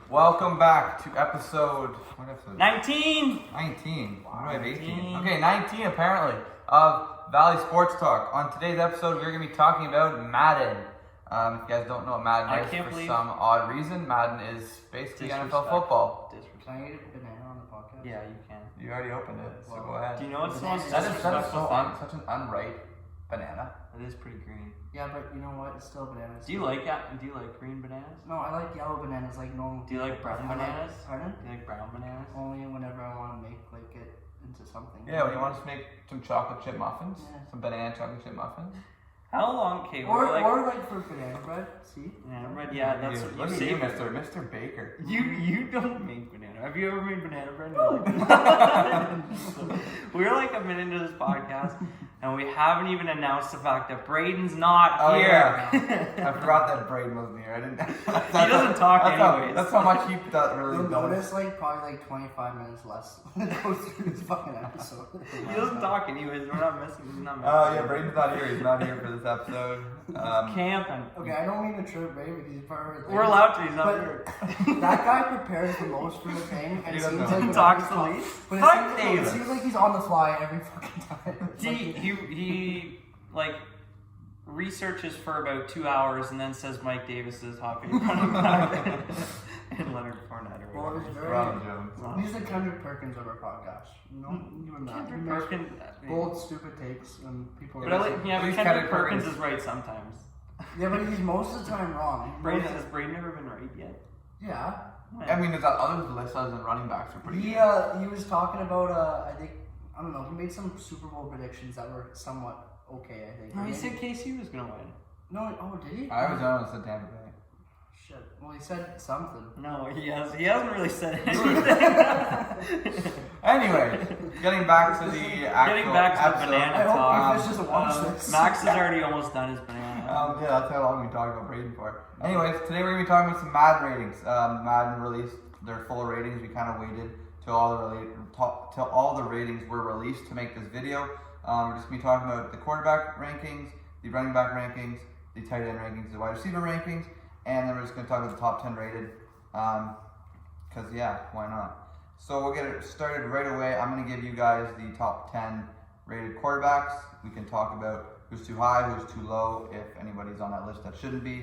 Welcome back to episode 19. 19. Wow, What do I have 18? 19. Okay, 19 apparently of Valley Sports Talk. On today's episode, we're going to be talking about Madden. If you guys don't know what Madden is for some odd reason, Madden is basically NFL football. Can I eat a banana on the podcast? Yeah, you can. You already opened it, so go ahead. Do you know what's the most That is disrespectful thing? such an unripe banana. It is pretty green. Yeah, but you know what? It's still bananas. Do you like green bananas? No, I like yellow bananas like normal. Do you like brown bananas? Pardon? Do you like brown bananas? Only whenever I want to make like it into something. Yeah, when you want to make some chocolate chip muffins, Yeah. some banana chocolate chip muffins. How long, okay, Or like like for banana bread. See? banana bread? Yeah, that's Look what at you you, say. Mr. Baker. You don't make banana. Have you ever made banana bread? We're like a minute into this podcast, and we haven't even announced the fact that Braden's not here. Yeah. I forgot that Braden wasn't here. I didn't. He doesn't talk anyways. That's how much he really You'll does. notice like probably like 25 minutes less when it goes through this fucking episode. He doesn't talk anyways. We're not missing. He's not missing. Oh yeah, Braden's not here. He's not here for this episode. Camping. Okay, I don't mean to trip Ray, but he's part of the We're allowed to. He's not But here. that guy prepares the most for the thing, and He it doesn't seems know. like He whenever talks he's the on- least. But Fuck it David. seems like he's on the fly every fucking time. It's like He researches for about 2 hours and then says Mike Davis is hot favorite running back and Leonard Fournette or Well, whatever. it's very. Ron Jones. He's the Kendrick Perkins of our podcast. You know, you and that. Kendrick He makes Perkins. bold, stupid takes, and people. But I like, yeah, At but least Kendrick Kendrick Perkins Perkins is right sometimes. Yeah, but he's most of the time wrong. Has Brady never been right yet? Yeah. I mean, there's others listed as running backs are pretty He good. he was talking about I don't know. He made some Super Bowl predictions that were somewhat okay. I think. No, he said KC was gonna win. No. Oh, did he? Arizona said Tampa Bay. Shit. Well, he said something. No, he hasn't really said anything. Anyway, getting back to the actual Getting back to the episode. banana I hope talk. Fish doesn't watch this. Max has already almost done his banana. Yeah, that's how long we talked about Braden for. Anyways, today we're going to be talking about some Madden ratings. Madden released their full ratings. We kind of waited till all the ratings were released to make this video. We're just going to be talking about the quarterback rankings, the running back rankings, the tight end rankings, the wide receiver rankings, and then we're just going to talk about the top 10 rated. Because, yeah, why not? So we'll get it started right away. I'm going to give you guys the top 10 rated quarterbacks. We can talk about who's too high, who's too low, if anybody's on that list that shouldn't be,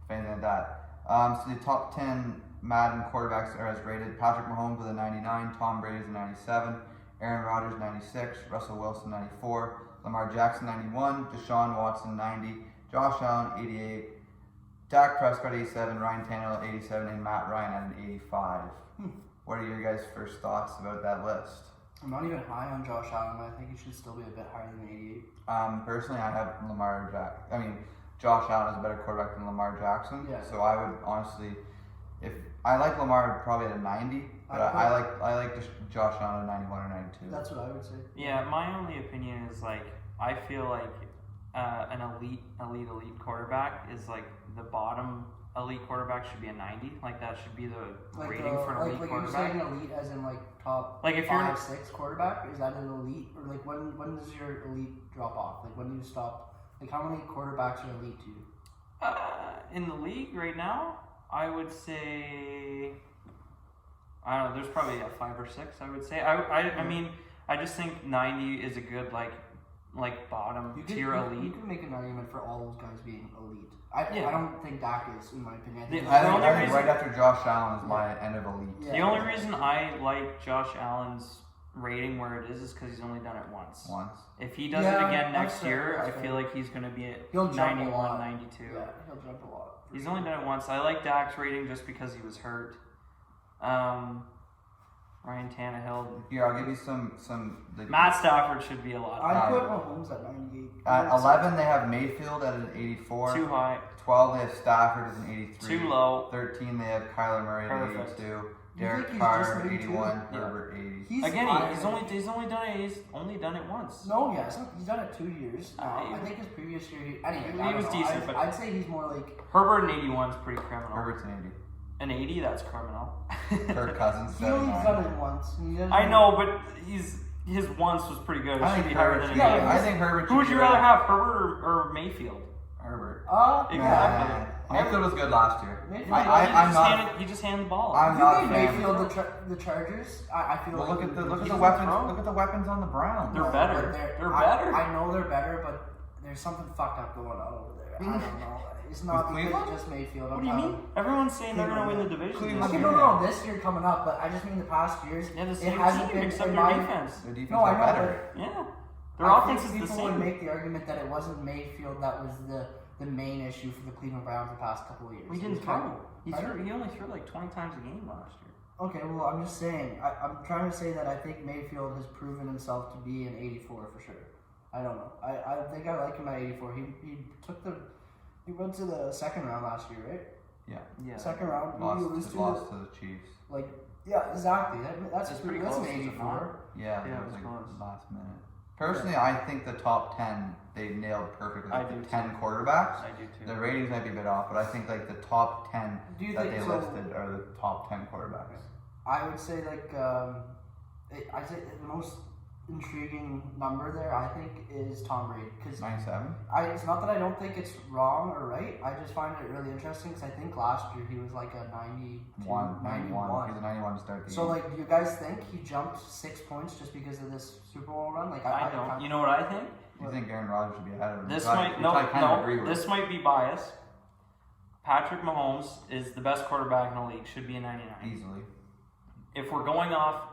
if anything like that. So the top 10 Madden quarterbacks are as rated: Patrick Mahomes with a 99, Tom Brady with a 97, Aaron Rodgers 96, Russell Wilson 94, Lamar Jackson 91, Deshaun Watson 90, Josh Allen 88, Dak Prescott 87, Ryan Tannehill 87, and Matt Ryan at an 85. What are your guys' first thoughts about that list? I'm not even high on Josh Allen, but I think he should still be a bit higher than 88. Personally, I have Josh Allen is a better quarterback than Lamar Jackson. Yeah. So I would honestly, if I like Lamar probably at a 90, but I like Josh Allen at 91 or 92. That's what I would say. Yeah, my only opinion is like I feel like an elite quarterback is like the bottom elite quarterback should be a 90. Like that should be the rating for an elite like quarterback. you're saying elite as in like top Like if you're 5-6 quarterback, is that an elite, or like when does your elite drop off? Like when do you stop? Like how many quarterbacks are elite to you? in the league right now, I would say I don't know. There's probably a 5 or 6. I would say. I mean I just think 90 is a good like bottom tier elite. You can make an argument for all those guys being elite. I don't think Dak is, in my opinion. I think right after Josh Allen is my end of elite. Yeah. The only reason I like Josh Allen's rating where it is because he's only done it once. If he does it again next year, I feel like he's going to be at He'll jump 91, a lot. 92. Yeah, he'll jump a lot. He's only done it once. I like Dak's rating just because he was hurt. Ryan Tannehill. Here, I'll give you some. Matt Stafford should be a lot I'd higher. put Mahomes at 98. At 11, they have Mayfield at an 84. Too high. 12, they have Stafford as an 83. Too low. 13, they have Kyler Murray at Perfect. 82. You Derek think he's Carr just at 82? 81. Yeah. Herbert 80. He's Again, higher. he's only done it once. No, yeah, he's done it 2 years. I think his previous year, anyway, he was decent, but I'd say he's more like Herbert in 81 is pretty criminal. Herbert's an 80. An 80, that's criminal. Kirk Cousins, he only 79. done it once. I know, but his once was pretty good. It I should think be higher Herbert than should an be- 80. I think Herbert Who would should you be rather better. have, Herbert or Mayfield? Herbert. Exactly. Mayfield was good last year. Mayfield- He just handed the ball. I'm You not a made fan. Mayfield the Chargers. I feel Well, like look at the he weapons. doesn't Look at the weapons on the Browns. They're better. But They're better. I know they're better, but there's something fucked up going on over there. I don't know. It's not With because Cleveland? it's just Mayfield. What do you mean? Everyone's saying they're going to win the division. Cleveland. Okay, no, this year coming up, but I just mean the past years. Yeah, the it same hasn't team been except in their my defense. The defense No, I are know, better. Yeah. Their I offense think is the people would same. make the argument that it wasn't Mayfield that was the main issue for the Cleveland Browns the past couple of years. He It didn't was kind of- throw. He only threw like 20 times a game last year. Okay, well, I'm just saying. I'm trying to say that I think Mayfield has proven himself to be an 84 for sure. I don't know. I think I like him at 84. He went to the second round last year, right? Yeah. Second round. Lost to the Chiefs. Yeah, exactly. That's It's pretty that's close, an is it 84. Yeah, Yeah, it it was was like close. last minute. Personally, I think the top 10 they nailed perfectly. I Like do the too. 10 quarterbacks. I do too. The ratings might be a bit off, but I think like the top 10 Do you that think they so? listed are the top 10 quarterbacks. I would say I say the most intriguing number there I think is Tom Brady because 97. it's not that I don't think it's wrong or right. I just find it really interesting because I think last year he was like a 92, 91. He's a 91 to start the So game. like, do you guys think he jumped 6 points just because of this Super Bowl run? Like I don't. You know what I think? You think Aaron Rodgers should be ahead of him? This Which might I kind of agree with. This might be biased. Patrick Mahomes is the best quarterback in the league. Should be a 99. Easily. If we're going off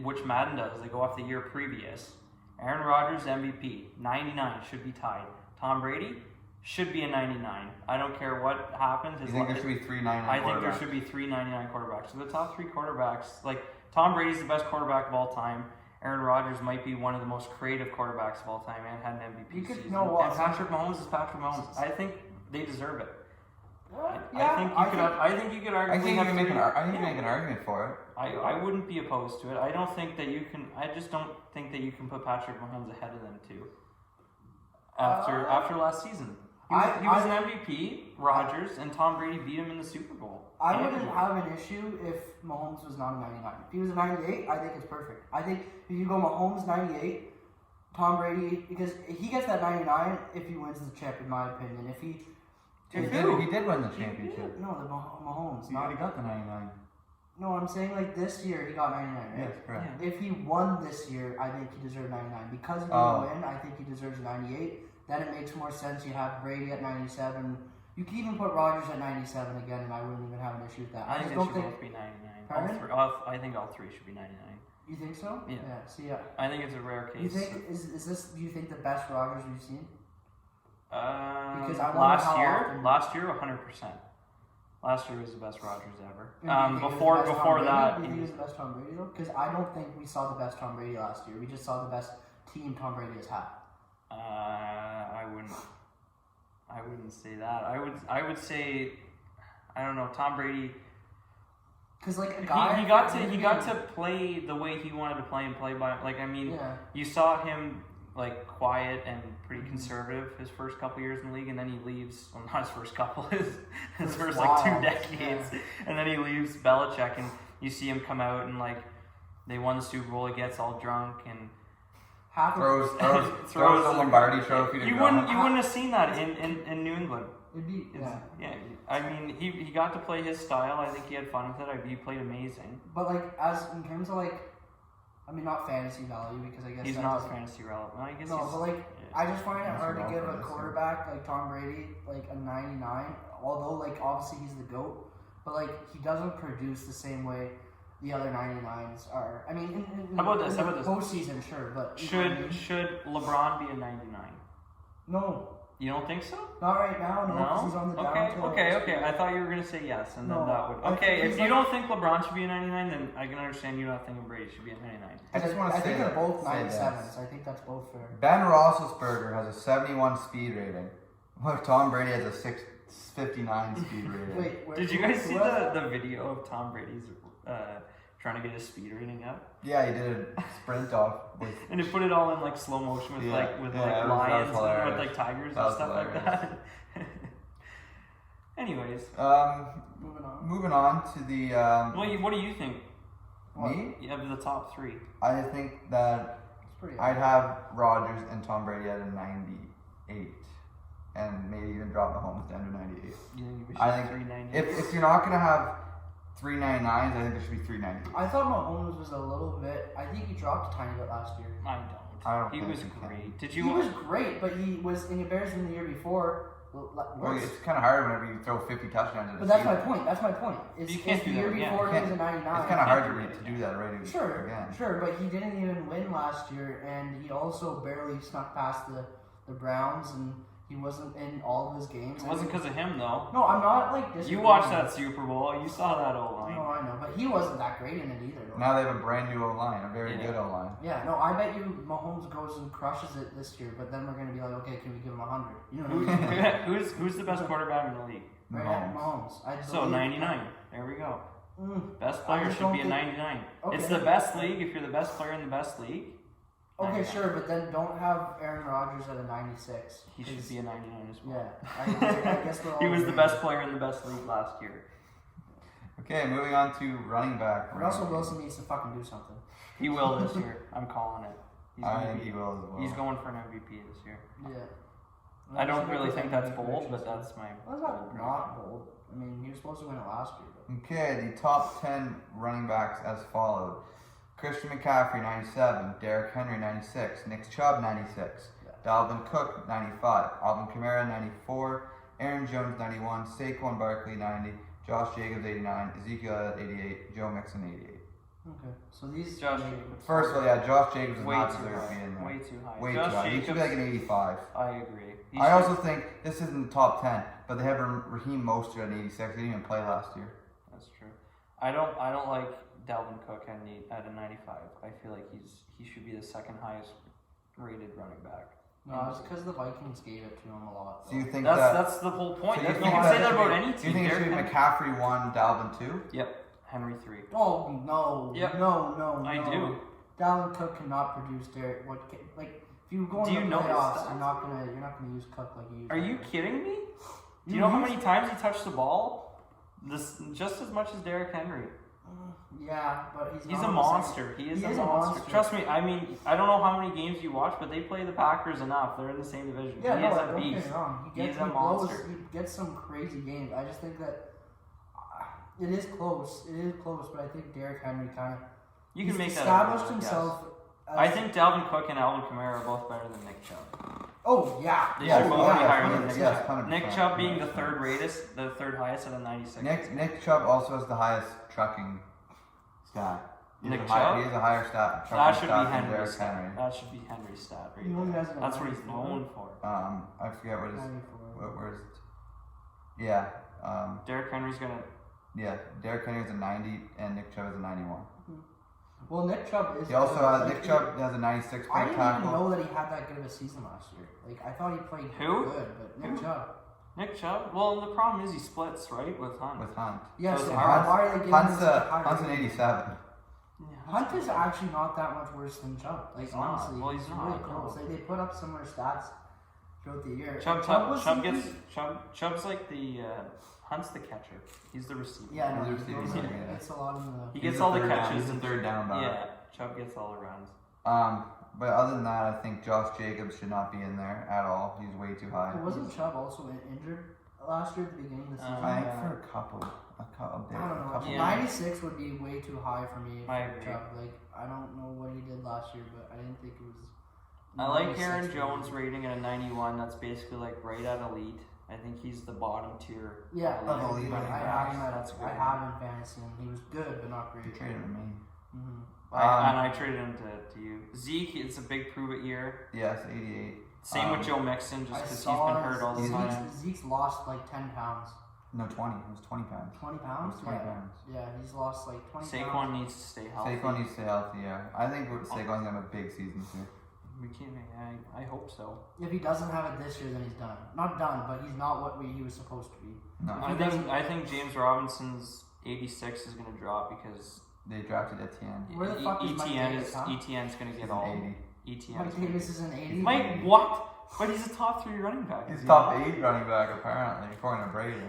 which Madden does, they go off the year previous. Aaron Rodgers MVP 99 should be tied. Tom Brady should be a 99. I don't care what happens. You think there should be 3 99 I think there should be 3 99 quarterbacks. So the top 3 quarterbacks, like Tom Brady's the best quarterback of all time. Aaron Rodgers might be one of the most creative quarterbacks of all time and had an MVP season. And Patrick Mahomes is Patrick Mahomes. I think they deserve it. I think you could argue. I think you can make an argument for it. I wouldn't be opposed to it. I don't think that you can. I just don't think that you can put Patrick Mahomes ahead of them too. After last season, he was an MVP. Rodgers and Tom Brady beat him in the Super Bowl. I wouldn't have an issue if Mahomes was not a 99. If he was a 98, I think it's perfect. I think if you go Mahomes 98, Tom Brady, because he gets that 99 if he wins the chip, in my opinion. If he He did win the championship. No, the Mahomes. He already got the 99. No, I'm saying like this year he got 99, right? Yes, correct. If he won this year, I think he deserved 99. Because he Oh. didn't win, I think he deserves 98. Then it makes more sense. You have Brady at 97. You can even put Rodgers at 97 again, and I wouldn't even have an issue with that. I think just they don't should think. both be 99. Pardon? I think all 3 should be 99. You think so? Yeah. See, I think it's a rare case. you think is this? Do you think the best Rodgers we've seen? Because I wonder last how year, often- 100%. Last year was the best Rodgers ever. And do you think it was Before the best Tom before Brady? that, Do you think it was the best Tom Brady though? Because I don't think we saw the best Tom Brady last year. We just saw the best team Tom Brady has had. I wouldn't say that. I would say, I don't know, Tom Brady. Because like a guy, He got to play the way he wanted to play and play by. Like, I mean, Yeah. you saw him like quiet and pretty conservative his first couple years in the league, and then he leaves. Well, not his first couple, his first like 2 decades, and then he leaves Belichick, and you see him come out and like they won the Super Bowl. He gets all drunk and Throws the Lombardi trophy to you Gronk. wouldn't have seen that in New England. It'd be Yeah, I mean, he got to play his style. I think he had fun with it. He played amazing. But like as in terms of like, I mean not fantasy value because I guess He's that not doesn't- fantasy relevant. I guess No, he's, but like I just find it Fantasy hard to give relevant a this year. quarterback like Tom Brady like a 99. Although like obviously he's the GOAT, but like he doesn't produce the same way the other 99s are. I mean, in How about this? in How the about this? postseason, sure, but you know what I mean? should LeBron be a 99? No, You don't think so? not right now. No, because he's on the downhill. Okay. I thought you were gonna say yes, and then No, that would. I Okay, think if he's you like- don't think LeBron should be a 99, then I can understand you not thinking Brady should be a 99. I just want to I say think they're that- both say 97s. this. I think that's both fair. Ben Roethlisberger has a 71 speed rating, while Tom Brady has a 659 speed rating. Wait, Did you guys see who was the video of Tom Brady's trying to get his speed rating up? Yeah, he did a sprint off with. And they put it all in like slow motion with Yeah, like that was lions and with hilarious. like tigers That and was stuff like hilarious. that. Anyways, Moving on. Moving on to the what do you think? me. You have the top 3. I think that It's pretty. I'd have Rodgers and Tom Brady at a 98, and maybe even drop Mahomes down to 98. You think we should I think 390? if you're not gonna have 399s, I think there should be 390. I thought Mahomes was a little bit. I think he dropped a tiny bit last year. I don't He think was he can. great. Did He you? was great, but he was in comparison to the year before. Well, Worse. it's kind of hard whenever you throw 50 touchdowns in a But that's my season. point. That's my point. You can't the do year that, yeah. before You he was a can't- 99. It's kind of hard can't to, do that, to do that already. Sure, Again. sure, but he didn't even win last year, and he also barely snuck past the Browns, and he wasn't in all of his games. It wasn't because of him though. No, I'm not like You disagreeing. watched that Super Bowl. You saw that O line. No, I know, but he wasn't that great in it either. Though. Now they have a brand new O-line, a very Yeah. good O-line. Yeah, no, I bet you Mahomes goes and crushes it this year, but then we're gonna be like, okay, can we give him 100? You know what I mean? Who's the best quarterback in the league? Right, Mahomes. Mahomes. I So believe- 99. There we go. Best I player just should don't be a think- 99. Okay. It's the best league. If you're the best player in the best league, Okay, 99. sure, but then don't have Aaron Rodgers at a 96. He should be a 99 as well. Yeah, I guess we're all He was the agreeing. best player in the best league last year. Okay, moving on to running back. Russell Wilson needs to fucking do something. He will this year. I'm calling it. He's I gonna think be- he will as well. He's going for an MVP this year. Yeah. I don't really think that's bold, but that's. that's my Well, bold that's not bold. I mean, he was supposed to win it last year. But. Okay, the top 10 running backs as followed. Christian McCaffrey, 97. Derrick Henry, 96. Nick Chubb, 96. Yeah. Dalvin Cook, 95. Alvin Kamara, 94. Aaron Jones, 91. Saquon Barkley, 90. Josh Jacobs, 89. Ezekiel, 88. Joe Mixon, 88. Okay, so these. Josh Jacobs. First of all, yeah, Josh Jacobs does Way not too deserve to high. be in there. Way too high. Way Josh too high. He should be like an 85. I agree. He I should- also think this isn't the top 10, but they have Raheem Mostert at 86. He didn't even play last year. That's true. I don't like Dalvin Cook at a 95. I feel like he should be the second highest rated running back. No, it's because the Vikings gave it to him a lot. So you think That's the whole point. So you you think can that say that should about be- any Do you team. think it should be Derrick McCaffrey 1, Dalvin 2? Henry- Yep. Henry 3. Oh no! Yep. No! I do. Dalvin Cook cannot produce Derek. Like if you go Do in you the know his playoffs, stats? you're not gonna use Cook like you use. Are you Henry. kidding me? Do you know how many times he touched the ball? This just as much as Derrick Henry. Yeah, but he's He's not a the same- monster. He is He a is a monster. monster. Trust me. I mean, I don't know how many games you watch, but they play the Packers enough. They're in the same division. Yeah, he no, is a don't get beast. me wrong. He's a he monster. He gets some crazy games. I just think that it is close. It is close, but I think Derrick Henry kind of You can make that established argument, himself. yes. As, I think Dalvin Cook and Alvin Kamara are both better than Nick Chubb. Oh yeah. They Yeah, should both yeah, be higher than 100%, Nick yes, Chubb. 100%. Nick Chubb being the third highest at a 96. Nick Chubb also has the highest trucking stat. He has Nick a high- Chubb? He has a higher stat. That trucking should be stat than Henry's Derrick stat. Henry. That should be Henry's stat right You know he there. has a That's what he's 94? known for. I forget what his. 94. Where's it? Yeah. Derrick Henry's gonna. Yeah. Derrick Henry has a 90 and Nick Chubb has a 91. Well, Nick Chubb is. He also good. has Like, Nick Chubb has a 96 I point didn't even tackle. know that he had that good of a season last year. Like I thought he played Who? good, but Nick Who? Chubb. Nick Chubb. Well, the problem is he splits right with Hunt. With Hunt. Yes, So so it's why hard. are they giving Hunt's him such a high Hunt's an rating? 87. Yeah, Hunt that's is good. actually not that much worse than Chubb. Like He's not. honestly, Well, he's not, really no. close. Like they put up similar stats throughout the year. Chubb's like the Hunt's the catcher. He's the receiver. Yeah, no, He's a he goes receiver, in, yeah. gets a lot in the. He He's gets a all the third down- catches. he's a third down back. Yeah, Chubb gets all the runs. But other than that, I think Josh Jacobs should not be in there at all. He's way too high. But wasn't Chubb also injured last year at the beginning of the season? I think Yeah. for a couple days. I don't know. couple Yeah. 96 would be way too high for me. I For agree. Chubb. Like I don't know what he did last year, but I didn't think it was. I like 96 Aaron would be- Jones rating at a 91. That's basically like right at elite. I think he's the bottom tier. Yeah, Of elite I running have him. That's I good. have him in fantasy, and he was good, but not You great. traded him to me. Mm-hmm. And I traded him to you. Zeke, it's a big prove it year. Yes, 88. Same with Joe Mixon, just I because he's saw been hurt all the Zeke's- time. Zeke's lost like 10 pounds. No, 20. It was 20 pounds. 20 It pounds? was 20 Yeah. pounds. Yeah, he's lost like 20 Saquon pounds. needs to stay healthy. Saquon needs to stay healthy, yeah. I think Saquon's going to have a big season too. We can't. I hope so. If he doesn't have it this year, then he's done. Not done, but he's not what he was supposed to be. No. I think James Robinson's 86 is going to drop because They drafted Etienne. Where the fuck is Mike Davis, huh? ETN's going to He's get an all 80. ETN. Mike Davis is an 80. Mike, what? But he's a top 3 running back. He's is he top not? 8 running back, apparently, according to Brady.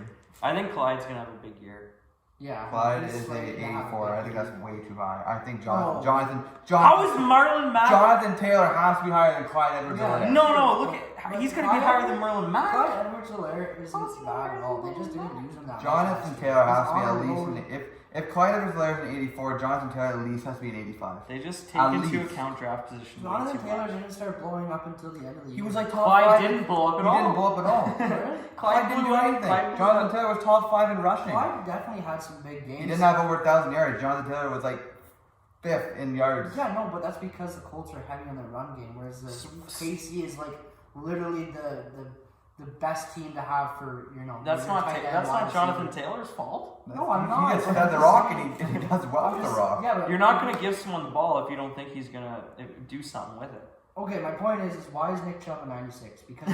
I think Clyde's going to have a big year. Yeah. Clyde he's is slated to have 84. I think big that's year. way too high. I think Oh. Jonathan How is Marlon Mack? Jonathan Taylor has to be higher than Clyde Edwards-Helaire. Yeah. No, look at he's going to be higher than Merlin Mack. Clyde Edwards-Helaire isn't bad at all. They just didn't use him that much. Jonathan Taylor has to be at least if Clyde Edwards-Helaire is an 84, Jonathan Taylor at least has to be an 85. They just take into account draft position. Jonathan Taylor didn't start blowing up until the end of the year. He was like top Clyde 5. didn't blow up at all. He didn't blow up at all. Clyde didn't do anything. Jonathan Taylor was top 5 in rushing. Clyde definitely had some big games. He didn't have over 1,000 yards. Jonathan Taylor was like 5th in yards. Yeah, no, but that's because the Colts are heavy on their run game, whereas the KC is like literally the best team to have for That's not Jonathan Taylor's fault. No, I'm not. He gets fed the rock and he does well with the rock. Yeah, but You're not going to give someone the ball if you don't think he's going to do something with it. Okay, my point is why is Nick Chubb a 96? Because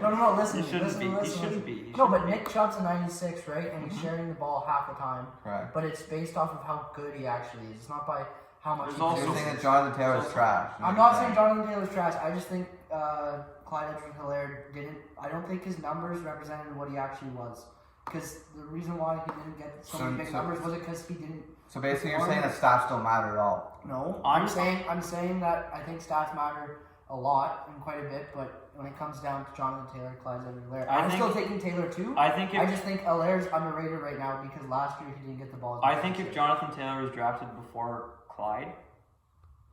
no, listen. He shouldn't be. No, but Nick Chubb's a 96, right? And he's sharing the ball half the time. Correct. But it's based off of how good he actually is. It's not by how much. You're saying that Jonathan Taylor is trash. I'm not saying Jonathan Taylor's trash. I just think Clyde Edwards-Helaire didn't. I don't think his numbers represented what he actually was. Because the reason why he didn't get so many big numbers was because he didn't. So basically, you're saying that stats don't matter at all. No, I'm saying that I think stats matter a lot and quite a bit, but when it comes down to Jonathan Taylor, Clyde Edwards-Helaire, I'm still taking Taylor too. I just think Helaire's underrated right now because last year he didn't get the ball. I think if Jonathan Taylor was drafted before Clyde,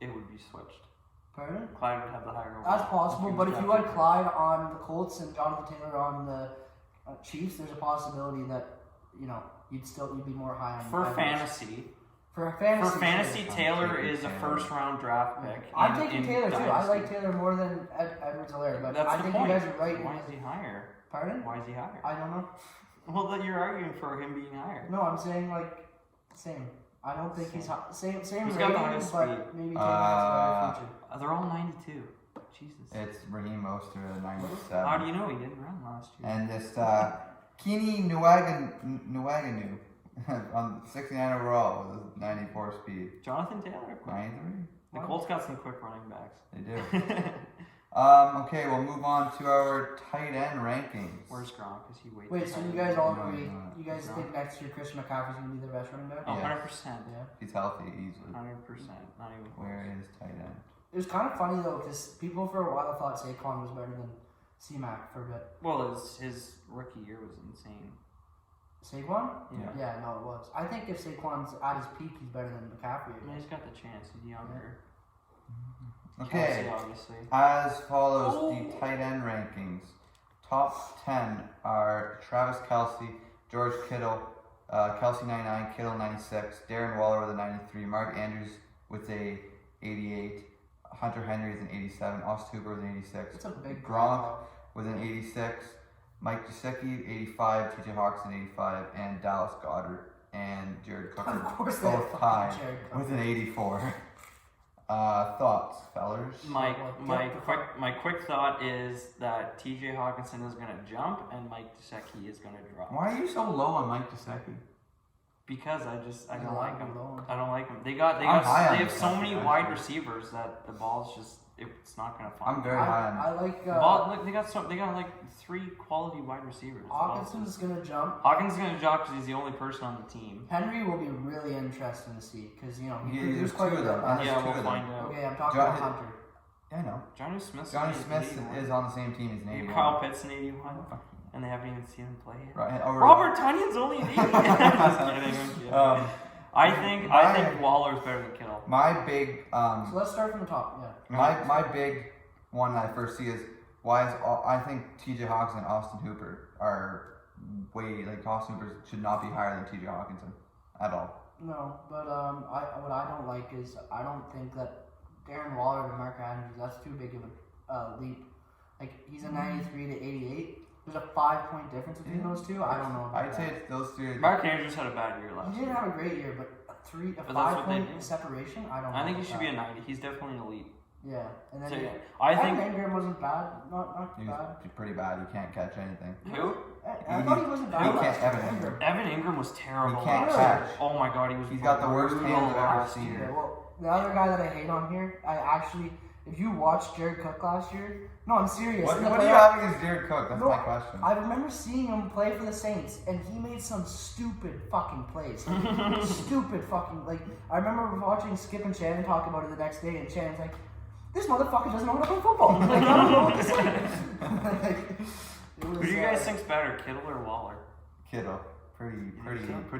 it would be switched. Pardon? Clyde would have the higher. That's possible, but if you had Clyde on the Colts and Jonathan Taylor on the Chiefs, there's a possibility that you'd be more high on for fantasy. For fantasy, Taylor is a first-round draft pick. I'm taking Taylor too. I like Taylor more than Edwards-Helaire, but I think you guys are right. Why is he higher? Pardon? Why is he higher? I don't know. Well, then you're arguing for him being higher. No, I'm saying same. I don't think he's high. Same He's rating, got the highest but speed. maybe Taylor has a better future. They're all 92. Jesus. It's Raheem Mostert at 97. How do you know he didn't run last year? And this Keeney Nwaganu on 69 overall with 94 speed. Jonathan Taylor. 93. The Colts got some quick running backs. They do. Okay, we'll move on to our tight end rankings. Where's Gronk? Is he waiting? Wait, so you guys all agree? You guys think next year Christian McCaffrey's gonna be the best running back? Oh, Yeah. 100%. Yeah. He's healthy easily. 100%. Not even close. Where is tight end? It was kind of funny though, because people for a while thought Saquon was better than C-Mac for a bit. Well, his rookie year was insane. Saquon? Yeah. Yeah, no, it was. I think if Saquon's at his peak, he's better than McCaffrey. I mean, he's got the chance. He's younger. Okay, Kelsey, obviously. as follows the tight end rankings. Top 10 are Travis Kelce, George Kittle, Kelce 99, Kittle 96, Darren Waller with a 93, Mark Andrews with a 88, Hunter Henry is an 87, Austin Hooper with an 86, It's a big Gronk with an 86, Mike Gesicki 85, TJ Hawkinson 85, and Dallas Goedert and Jared Cook Of course they have both fucking tied Jared Cook. with an 84. Thoughts, fellers? My quick thought is that TJ Hawkinson is going to jump and Mike Gesicki is going to drop. Why are you so low on Mike Gesicki? Because I don't like him. Alone. I don't like him. They I'm high on have so Gesicki, many actually. wide receivers that the ball's just it's not going to find. I'm very high on I like Look, they got like 3 quality wide receivers. Hawkinson's gonna jump. Hawkins is going to jump because he's the only person on the team. Henry will be really interesting to see because he Yeah, produced there's quite two a of bit. them. last There's Yeah, two we'll of them. find out. Okay, I'm talking John- about Hunter. Yeah, I know. Johnny Smith. Johnny Smith is on the same team as Nate. Kyle Pitts in 81, and they haven't even seen him play yet. Right. Robert Tunion's only an 80. Just kidding, I'm kidding. I think Waller's better than Kittle. My big So let's start from the top. Yeah. my big one that I first see is I think TJ Hawkinson and Austin Hooper are Austin Hooper should not be higher than TJ Hawkinson at all. No, but what I don't like is I don't think that Darren Waller to Mark Andrews, that's too big of a leap. Like he's a 93 to 88. There's a 5-point difference between those two. I don't know. I'd say it's those three. Mark Andrews had a bad year last He year. didn't have a great year, but a that's what they 5-point do. separation. I don't. I think know he should be a 90. He's definitely an elite. Yeah, and then So, yeah, I think Ingram wasn't bad. Not He's bad. pretty bad. He can't catch anything. who? I thought he wasn't bad. He can't. last Evan year. Ingram. Evan Ingram was terrible. He can't last catch. year. Oh my god, he was. He's got the worst brutal hands I've ever last seen. year. Okay, well, the other guy that I hate on here, if you watched Jared Cook last year, no, I'm serious. What In the do you playoff- have against Jared Cook? That's No, my question. I remember seeing him play for the Saints, and he made some stupid fucking plays. Stupid fucking, I remember watching Skip and Shannon talk about it the next day, and Shannon's like, this motherfucker doesn't know how to play football. Like, I don't know what to say. Like, it was, Who do you guys think's better, Kittle or Waller? Kittle, pretty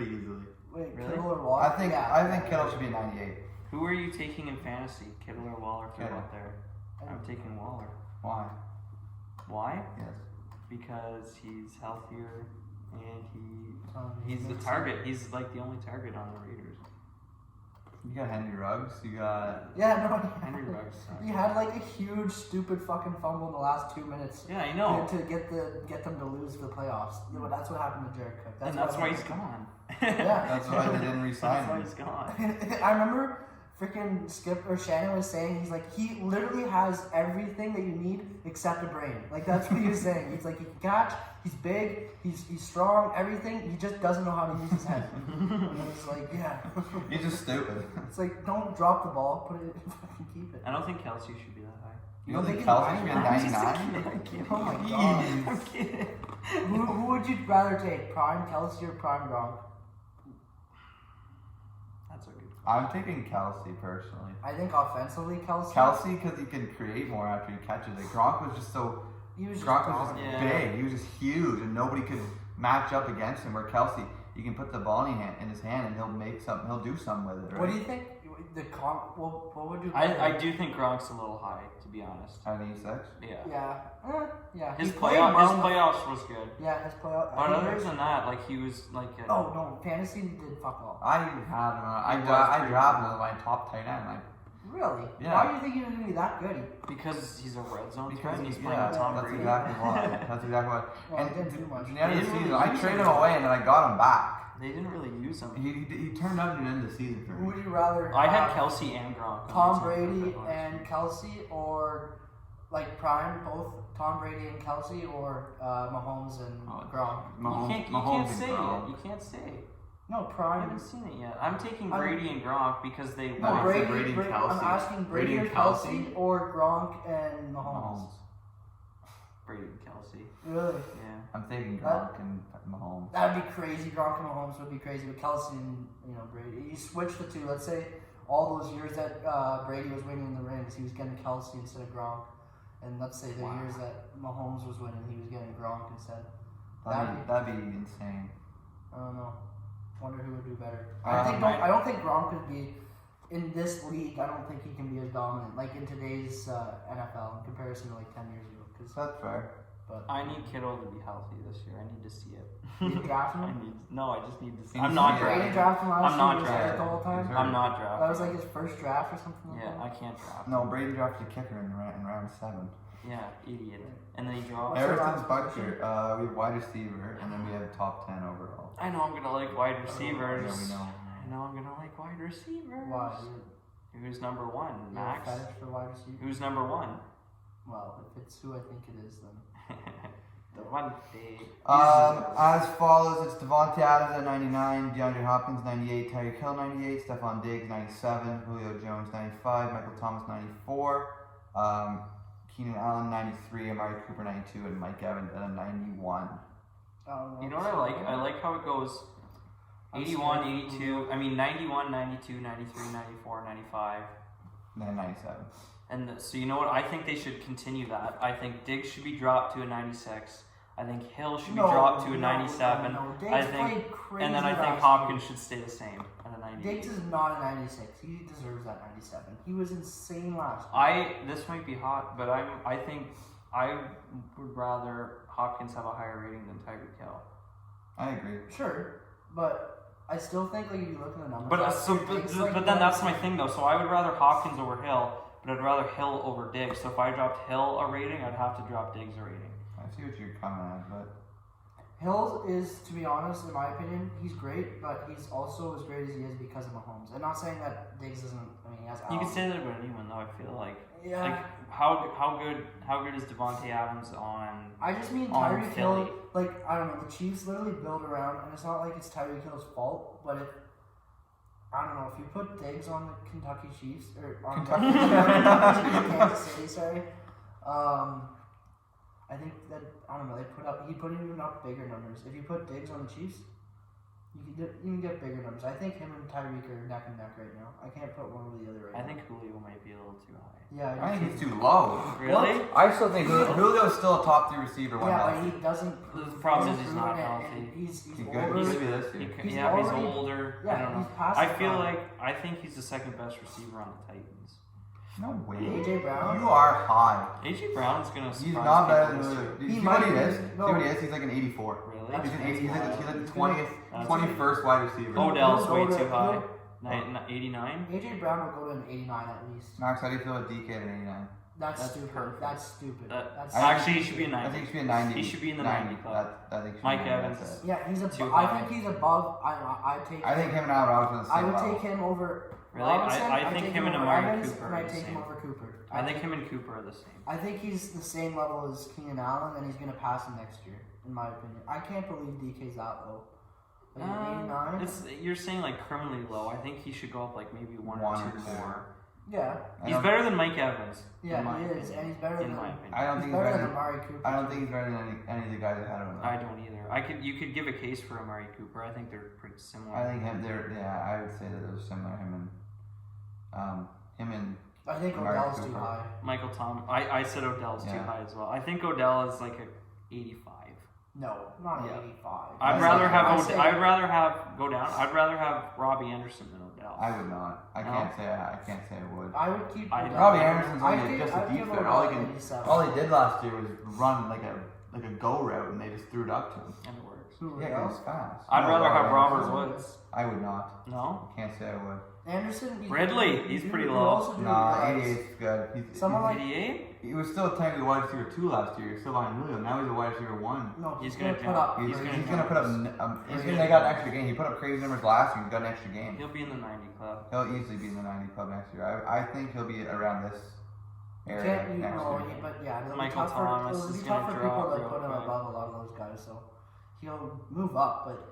easily. Wait, Really? Kittle or Waller? I think Kittle should be 98. Who are you taking in fantasy, Kittle or Waller? If you're Kittle. out there, I'm taking Waller. Why? Why? Yes. Because he's healthier and He he's the makes target. He's like the only target on the Raiders. You got Henry Ruggs. You got. Yeah, no. Henry Ruggs sucks. He had like a huge, stupid fucking fumble in the last 2 minutes. Yeah, I know. To get them to lose for the playoffs. You know, that's what happened to Jared Cook. And that's why he's gone. Yeah. That's why they didn't resign That's why him. he's gone. I remember freaking Skip or Shannon was saying he's like he literally has everything that you need except a brain. Like that's what he was saying. He's like he can catch, he's big, he's strong, everything. He just doesn't know how to use his head. And it's like yeah. He's just stupid. It's like don't drop the ball, put it, fucking keep it. I don't think Kelsey should be that high. You don't think he's Kelsey should be 99? 99? Oh my god. I'm kidding. Who would you rather take, Prime Kelsey or Prime Gronk? That's a good. I'm taking Kelsey personally. I think offensively Kelsey. Kelsey because he can create more after he catches it. Gronk was just so. He was just Gronk was just dominant. Yeah. big. He was just huge, and nobody could match up against him. Where Kelsey, you can put the ball in his hand, and he'll make something. He'll do something with it. Right? What do you think? What would you? I do think Gronk's a little high, to be honest. I think 6. Yeah. Yeah. His He played well playoffs was good. Yeah, his playoff. But other than that, like he was like. Oh no, fantasy did fuck all. I had him. I was drafted pretty him as my top tight end. Like, Really? Yeah. Why do you think he was gonna be that good? Because he's a red zone because threat and he's he- playing yeah, with Tom that's Brady. exactly why. That's exactly why. Well, And he didn't do much. at the end of the They didn't season, really I use traded him. him away, and then I got him back. They didn't really use him. He turned out at the end of the season for Who me. would you rather? I had have, Kelsey and Gronk. on my Tom team Brady for and Kelsey, or like Prime, both Tom Brady and Kelsey, or Mahomes and Gronk. You can't say it. You can't say it. No, I Prime. haven't seen it yet. I'm taking I'm- Brady and Gronk because they No, won. Brady. Brady. and Kelsey. I'm asking Brady, Brady or and Kelsey, Kelsey. or Gronk and Mahomes. Mahomes. Brady and Kelsey. Really? Yeah. I'm taking Gronk and Mahomes. That would be crazy. Gronk and Mahomes would be crazy, but Kelsey and Brady. You switch the two. Let's say all those years that Brady was winning the rings, he was getting Kelsey instead of Gronk, and let's say the years that Mahomes was winning, he was getting Gronk instead. That'd be insane. I don't know. Wonder who would do better. Um, I don't think Gronk could be in this league. I don't think he can be as dominant like in today's NFL in comparison to like 10 years ago. Cause, That's fair. but I need Kittle to be healthy this year. I need to see it. you drafted him. I just need to see. You I'm need not to see it. Brady drafting. drafted him last I'm not year. He was hurt drafting. the whole time. He's hurt. I'm not drafting. That was like his first draft or something. Like Yeah, that. I can't draft. No, Brady drafted a kicker in round 7. Yeah, idiot. And then he dropped. What's your Everton's last position? Butcher. We have wide receiver, and then we have top 10 overall. I know I'm gonna like wide receivers. Yeah, we know. I know I'm gonna like wide receivers. Why? Who's number one? You have a Max. fetish for wide receiver? Who's number one? Well, if it's who I think it is, then. The one day. As follows, it's Devontae Adams at 99, DeAndre Hopkins 98, Tyreek Hill 98, Stephon Diggs 97, Julio Jones 95, Michael Thomas 94, Keenan Allen 93, Amari Cooper 92, and Mike Evans at a 91. You know what I like? I like how it goes 81, 82, 91, 92, 93, 94, 95. And then 97. And so you know what? I think they should continue that. I think Diggs should be dropped to a 96. I think Hill should be dropped to a 97. Diggs I think, played crazy and then I think last Hopkins year. should stay the same at a 98. Diggs is not a 96. He deserves that 97. He was insane last year. This might be hot, but I think I would rather Hopkins have a higher rating than Tyreek Hill. I agree. Sure, but I still think like if you look at the numbers. But last year, Diggs, like, then that's my thing though. So I would rather Hopkins over Hill, but I'd rather Hill over Diggs. So if I dropped Hill a rating, I'd have to drop Diggs a rating. I see what you're coming at, but Hill is, to be honest, in my opinion, he's great, but he's also as great as he is because of Mahomes. I'm not saying that Diggs isn't. I mean, he has. You Allen. could say that about anyone though. I feel like. Yeah. Like how good is Devontae Adams on? I just mean on Tyreek Philly. Hill. Like I don't know, the Chiefs literally build around, and it's not like it's Tyreek Hill's fault, but if I don't know if you put Diggs on the Kentucky Chiefs or on Kansas City, sorry. I think that I don't know. He put even up bigger numbers. If you put Diggs on the Chiefs, You can get bigger numbers. I think him and Tyreek are neck and neck right now. I can't put one over the other right I now. think Julio might be a little too high. Yeah, I think he's too low. Really? I still think Julio's still a top 3 receiver. Yeah, but he doesn't. The problem is he's not proven it, healthy. and He's He older. could be this year. He's He's already- older. Yeah, I don't he's know. past I the feel prime. I think he's the second best receiver on the Titans. No way. AJ Brown. You are high. AJ Brown's gonna. He's surprise not better people than this Julio. year. Do you He see what might he be. is? No. See what he is? He's like an 84. Really? He's like the 20th, That's 21st wide receiver. Odell's He'll way go to- too high. he'll- 89. AJ Brown will go to an 89 at least. Max, how do you feel with DK at 89? That's That's stupid. perfect. That's stupid. That's I actually he should be a I 90. think he should be a 90. He should be in the 90 club. I think he should Mike be Evans. That's it. Yeah, he's Too I high. think he's above. I take. I think him and Allen Robinson are the I same would level. take him over. Really? Robinson, I think take him and over Amari Evans, Cooper and are I the take him same. over Cooper. I think him and Cooper are the same. I think he's the same level as Keenan Allen, and he's gonna pass him next year, in my opinion. I can't believe DK's that low. Like an 89. You're saying like criminally low. I think he should go up like maybe one or two more. Yeah, He's better than Mike Evans. yeah, he is, and he's better In than. my opinion. I don't He's think better he's than better. Amari Cooper. I don't think he's better than any of the guys ahead of him. I don't either. You could give a case for Amari Cooper. I think they're pretty similar. I think him. I would say that they're similar. Him and I think Amari Odell's too Cooper. high. Michael Tom. I said Odell's too Yeah. high as well. I think Odell is like a 85. No, not Yeah. 85. I'd I'd rather say- have. I'd say- I'd rather have go down. I'd rather have Robbie Anderson than Odell. I would not. I can't say I would. I would keep. I- Odell. Robbie Anderson's I'd only give- just a I'd deep give threat. Odell All an he 87. did last year was run like a go route, and they just threw it up to him. and it works. Who, Yeah, Odell? he's fast. I'd No, rather have Robert Anderson. Woods. I would not. No. Can't say I would. Anderson. Ridley, he's pretty you low. also do Nah, realize 88 is good. Someone like 88. He was still technically wide receiver 2 last year. He's still behind Julio. Now he's a wide receiver 1. no, He's he's gonna gonna put jump. up. He's crazy gonna put up. numbers. They got an extra game. He put up crazy numbers last year. He's got an extra game. He'll be in the 90 club. He'll easily be in the 90 club next year. I think he'll be around this area Can't you next know? year. But yeah, it'll Michael be tough for, Thomas it'll is be gonna tough for drop people to real put him quick. above a lot of those guys. So he'll move up. But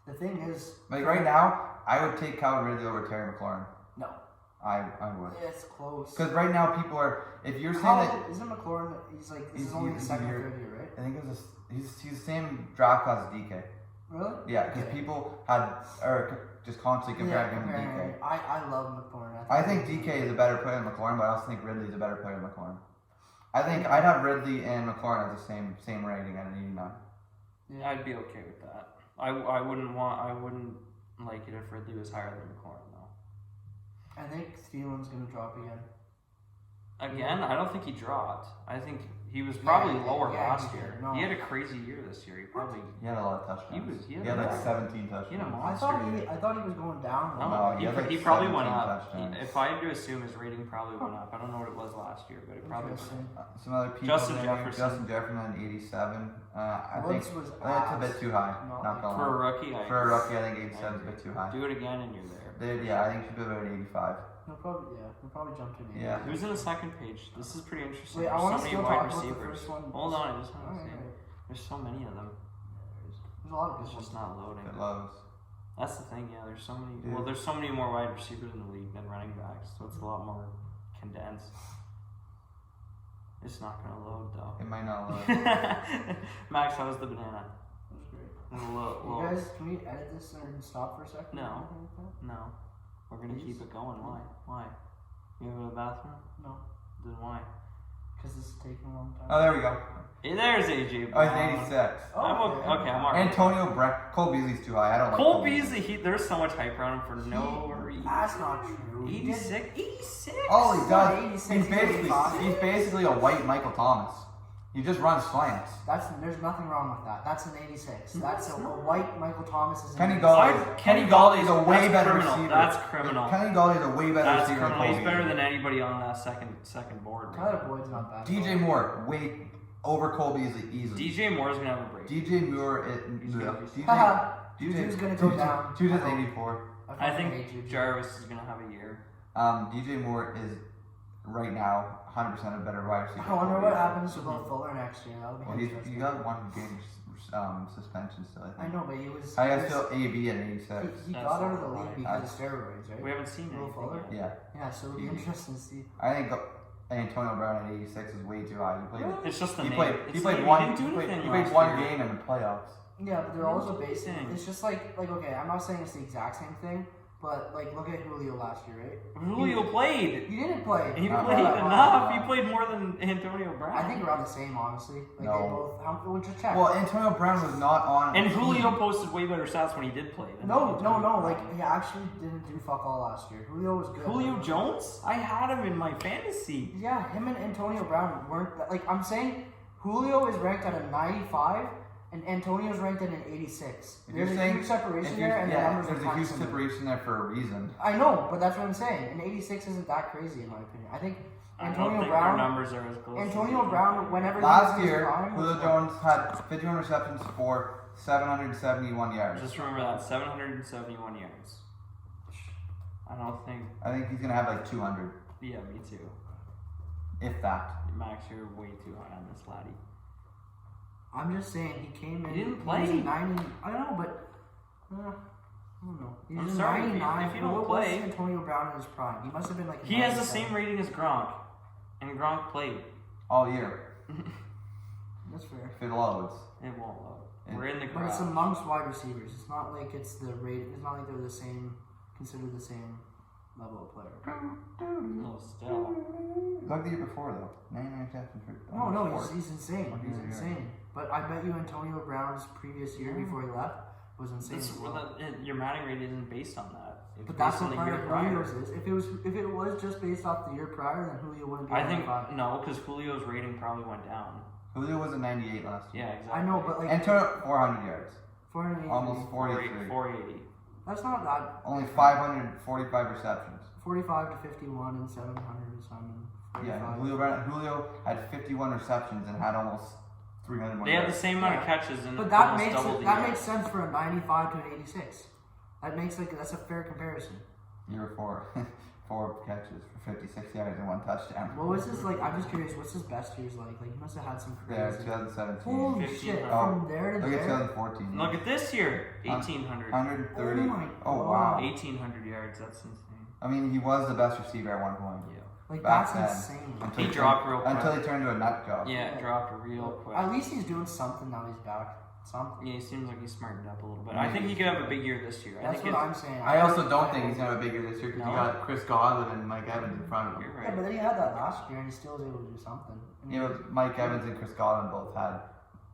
the thing is, Like right now, I would take Calvin Ridley over Terry McLaurin. no, I would. it's close. Because right now people are. If you're saying How that, isn't McLaurin? He's like this He's- is only he's his second, here. third year, right? I think it was he's the same draft class as DK. Really? Yeah, because Okay. people are just constantly comparing him to comparing DK. him. I love McLaurin. I think DK is a better player than McLaurin, but I also think Ridley's a better player than McLaurin. I think I'd have Ridley and McLaurin as the same rating at an 89. Yeah. I'd be okay with that. I wouldn't like it if Ridley was higher than McLaurin though. I think Thielen's gonna drop again. Again, I don't think he dropped. I think he was probably Yeah, lower yeah, last he year. did. No. He had a crazy year this year. He probably He had a lot of touchdowns. He He had had like a- 17 he had a touchdowns. monster. I thought he was going down. No, No, he had like he probably went 17 up. touchdowns. If I had to assume, his rating probably went up. I don't know what it was last year, but it probably went up. Interesting. Some other people. Justin there, Jefferson. Justin Jefferson at 87. I think Woods was that's a bit too high. No, Not gonna For a lie. rookie, For a rookie, I think 87 is a bit too high. do it again and you're there. Yeah, I think he should be about 85. He'll probably jump to me. Yeah. Who's in the second page? This is pretty interesting. Wait, I There's want so to many still wide talk about the receivers. first one. Hold on, I just want to Alright, see. alright. There's so many of them. There's a lot of It's good just ones. not loading. Good lows. That's the thing, yeah. There's so many. Yeah. Well, there's so many more wide receivers in the league than running backs, so it's a lot more condensed. It's not gonna load though. It might not load. Max, how was the banana? That was great. Well, You guys, can we edit this and stop for a second? No. no, we're gonna keep it going. Why? Why? You go to the bathroom? No, Then why? because this is taking a long time. Oh, there we go. Hey, there's AJ. Oh, he's Brown. 86. Okay, I'm alright. Antonio Brown. Cole Beasley's too high. I don't like Cole Beasley, there's so much hype around him for no reason. That's not true. He did- 86? All he not does, 86, he's basically a white Michael Thomas. He just runs slants. There's nothing wrong with that. That's an 86. That's a white Michael Thomas is an Kenny 86. Galladay is a way that's better criminal. receiver. That's criminal. Kenny Galladay is a way better That's receiver than criminal. Cole He's better Beasley. than anybody on that second board. Tyler Boyd's not bad. DJ Moore, way over Cole Beasley easily. DJ Moore's gonna have a break. DJ Moore, Haha. DJ's Juju's gonna go down. Juju's at 84. I fucking hate think Juju. Jarvis is gonna have a year. DJ Moore is right now 100% a better wide receiver. I wonder than what Cole happens to Will Fuller next year. That'll be Beasley. Well, interesting. he got 1 game suspension still, I I think. know, but he was. How do you he guys was- feel AB at 86? He That's got out of not the league right. because of steroids, right? We haven't seen Will anything Fuller? yet. Yeah. Yeah, so it'll be interesting to see. I think Antonio Brown at 86 is way too high. He played. It's just the He name. played. It's He the played name. one. He didn't do He anything played last one year. game in the playoffs. Yeah, but they're also based. Insane. It's just like okay, I'm not saying it's the exact same thing, but like look at Julio last year, right? Julio played. He didn't play. He Not played bad. enough. He played more than Antonio Brown. I think around the same, honestly. Like No. they both. We'll just check. Well, Antonio Brown was not on. And Julio posted way better stats when he did play. than No. Antonio Brown. Like he actually didn't do fuck all last year. Julio was good. Julio Jones? I had him in my fantasy. Yeah, him and Antonio Brown weren't like I'm saying. Julio is ranked at a 95, and Antonio's ranked at an 86. If There's you're a saying, huge separation if you're- there, and the yeah, numbers there's are a kind huge of similar. separation there for a reason. I know, but that's what I'm saying. An 86 isn't that crazy in my opinion. I think I don't Antonio think Brown. their numbers are as close. Antonio Brown, whenever Last he was in his year, prime, was Julio like- Jones had 51 receptions for 771 yards. Just remember that 771 yards. I don't think. I think he's gonna have like 200, Yeah, me too. if that. Max, you're way too high on this laddie. I'm just saying he came in. He didn't was play. a 90. I don't know, but I don't know. He I'm was a sorry, if you- 99. if you don't What was play- Antonio Brown in his prime? He must have been like. He has the 97. same rating as Gronk, and Gronk played. All year. That's fair. If it loads. It won't load. We're in the But it's garage. amongst wide receivers. It's not like it's the rate. It's not like they're the same, considered the same level of player. No, still. Look the year before though. 99 receptions for. No, almost he's insane. What He's year? insane. But I bet you Antonio Brown's previous year before he left was insane. That's, as well, well. your Matting rate isn't based on that. It's But based that's on what the part year of prior. Julio's is. If it was just based off the year prior, then Julio wouldn't be. I think 95. no, because Julio's rating probably went down. Julio was a 98 last year. Yeah, exactly. I know, but like Antonio 400 yards. 480. Almost 43. 480. That's not that. Only 545 receptions. 45 to 51 and 700 and something. Yeah, 45. Julio had 51 receptions and had almost 300 more They had the yards. same amount of Yeah. catches and But that almost makes double it, the that yards. makes sense for a 95 to an 86. That makes that's a fair comparison. Year before, 4 catches for 56 yards and 1 touchdown. What was his like? I'm just curious. What's his best years like? Like he must have had some Yeah, crazy. 2017. Holy 15. shit! Oh, From there to Look at there. 2014. Look at this year, 1,800. 130. Oh my Oh, God. wow. 1,800 yards. That's insane. I mean, he was the best receiver at one point. Yeah. Like Back that's then. insane. Until He dropped real Until quick. he turned to a nut job. Yeah, it dropped real quick. At least he's doing something now. He's back. Something. Yeah, he seems like he's smartened up a little bit. I think he could have a big year this year. I That's think what I'm saying. I also don't think he's going to have a big year this year because No. you got Chris Godwin and Mike Evans in front of him. You're Yeah, right. but then he had that last year and he still was able to do something. I mean, You know, Mike Evans and Chris Godwin both had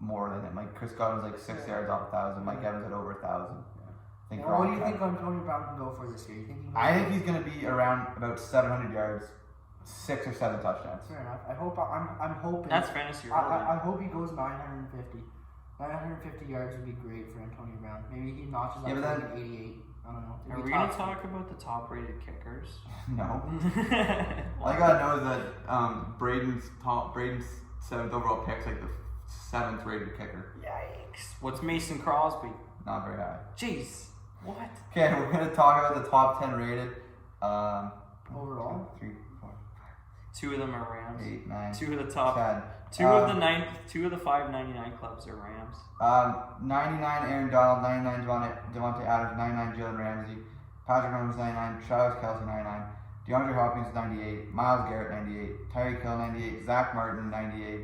more than him. Like Chris Godwin was like 6 yards off 1,000. Mike Evans had over 1,000. I think. what do you think Antonio Brown can go for this year? You think he can go I for- think he's going to be around about 700 yards, 6 or 7 touchdowns. Fair enough. I'm hoping. That's fantasy. I hope he goes 950. 950 yards would be great for Antonio Brown. Maybe he notches up Yeah, to but like an 88. I don't know. It'd Are be we gonna tough. talk about the top-rated kickers? No. All I gotta know is that Braden's 7th overall pick's like the 7th rated kicker. Yikes! What's Mason Crosby? Not very high. Jeez, what? Okay, we're gonna talk about the top 10 rated. Overall? 2, 3, 4, Two of them are Rams. 8, 9, Two of the top. 10. Two of the 599 clubs are Rams. 99 Aaron Donald, 99 Devontae Adams, 99 Jalen Ramsey, Patrick Mahomes 99, Travis Kelce 99, DeAndre Hopkins 98, Myles Garrett 98, Tyreek Hill 98, Zach Martin 98,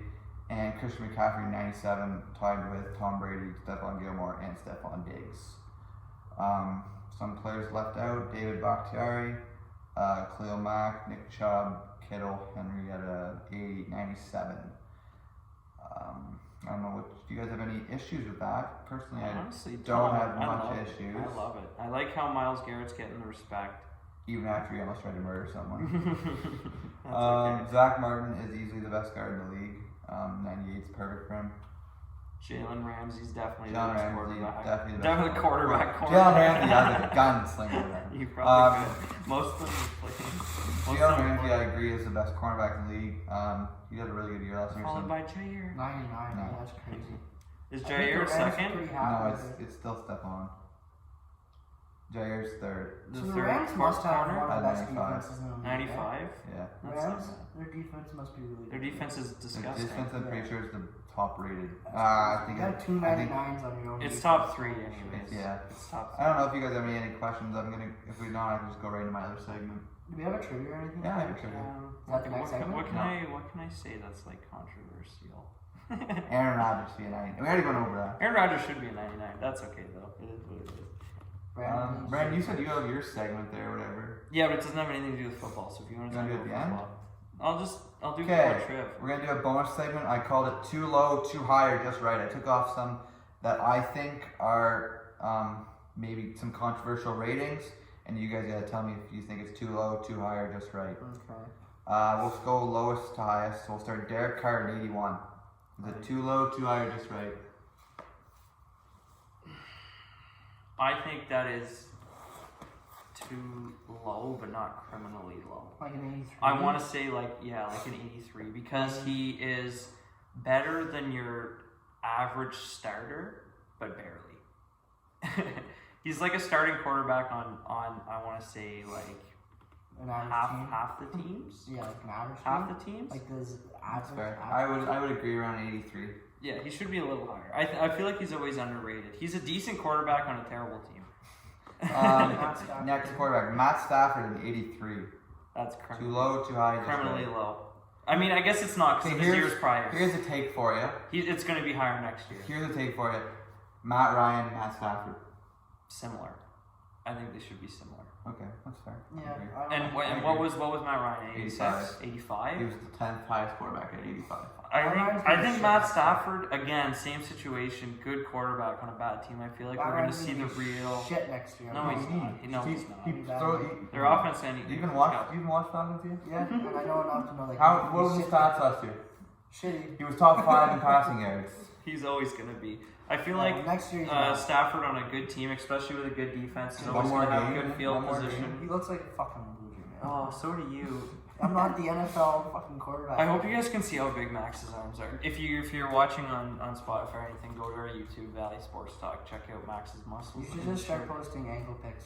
and Christian McCaffrey 97, tied with Tom Brady, Stephon Gilmore, and Stephon Diggs. Some players left out: David Bakhtiari, Khalil Mack, Nick Chubb, Kittle, Henrietta 97. I don't know what. Do you guys have any issues with that? Personally, I Honestly, don't have I much love it. issues. I love it. I like how Miles Garrett's getting the respect. Even after he almost tried to murder someone. That's okay. Zach Martin is easily the best guard in the league. 98 is perfect for him. Jalen Ramsey's definitely Jalen the best Ramsey, quarterback. definitely the best Definitely quarterback. Jalen Ramsey has a gunslinger there. You probably could. Most of them are playing. Jalen Ramsey, I agree, is the best cornerback in the league. He had a really good year last year. Followed So. by Jair. 99. No. Yeah, that's crazy. Is I think the Jair Rams are second? pretty happy No, with it. it's still Stephon. Jair's third. The So the third Rams must have corner? one of the best 95. defenses in the league. right? 95? Yeah. That's Rams, not bad. their defense must be really Their good. defense is The disgusting. defense, I'm pretty sure, is the top rated. That's I crazy. think You got two I think 99s on your own. It's defense. top three anyways. Yeah. It's top I don't know if you guys have any questions. If we don't, I can just go right into my other segment. Do we have a trivia or anything? Yeah, I have a trivia. Is that the next segment? What can No. I say that's like controversial? Aaron Rodgers should be a 99. We already went over that. Aaron Rodgers should be a 99. That's okay though. It is what it is. Brandon, you said you have your segment there, whatever. Yeah, but it doesn't have anything to do with football. So if you want to You talk wanna do it about at the end? football, I'll do Okay, more trip. we're gonna do a bonus segment. I called it too low, too high, or just right. I took off some that I think are maybe some controversial ratings, and you guys gotta tell me if you think it's too low, too high, or just right. Okay. We'll go lowest to highest. So we'll start Derek Carr at 81. Is it too low, too high, or just right? I think that is too low, but not criminally low. Like an 83. I want to say like an 83 because he is better than your average starter, but barely. He's like a starting quarterback on I want to say like an average team. half the teams. Yeah, like an average Half team. the teams. Like this That's average. fair. I would agree around 83. Yeah, he should be a little higher. I feel like he's always underrated. He's a decent quarterback on a terrible team. Next quarterback, Matt Stafford at 83. That's Too criminally low, too high, just criminally right. low. I mean, I guess it's not because Okay, of his years prior. Here's a take for you. It's going to be higher next year. Here's a take for you. Matt Ryan, Matt Stafford. Similar. I think they should be similar. Okay, that's fair. Yeah. Okay. And what was Matt Ryan? 86? 85? He was the 10th highest quarterback at 85. I think Matt Stafford, again, same situation, good quarterback on a bad team. I feel like we're going to see the real. Shit next year. No, he's not. No, he's not. Their offense and You even watch Falcons team? Yeah, and I know enough to know like. What was his stats last year? Shitty. He was top 5 in passing yards. He's always going to be. I feel like next year Stafford on a good team, especially with a good defense, is always more going to have game, good field one more position. He looks like a fucking loser, man. Oh, so do you. I'm not the NFL fucking quarterback. I hope you guys can see how big Max's arms are. If you're watching on Spotify or anything, go to our YouTube, Valley Sports Talk. Check out Max's muscles. You should just start posting ankle pics.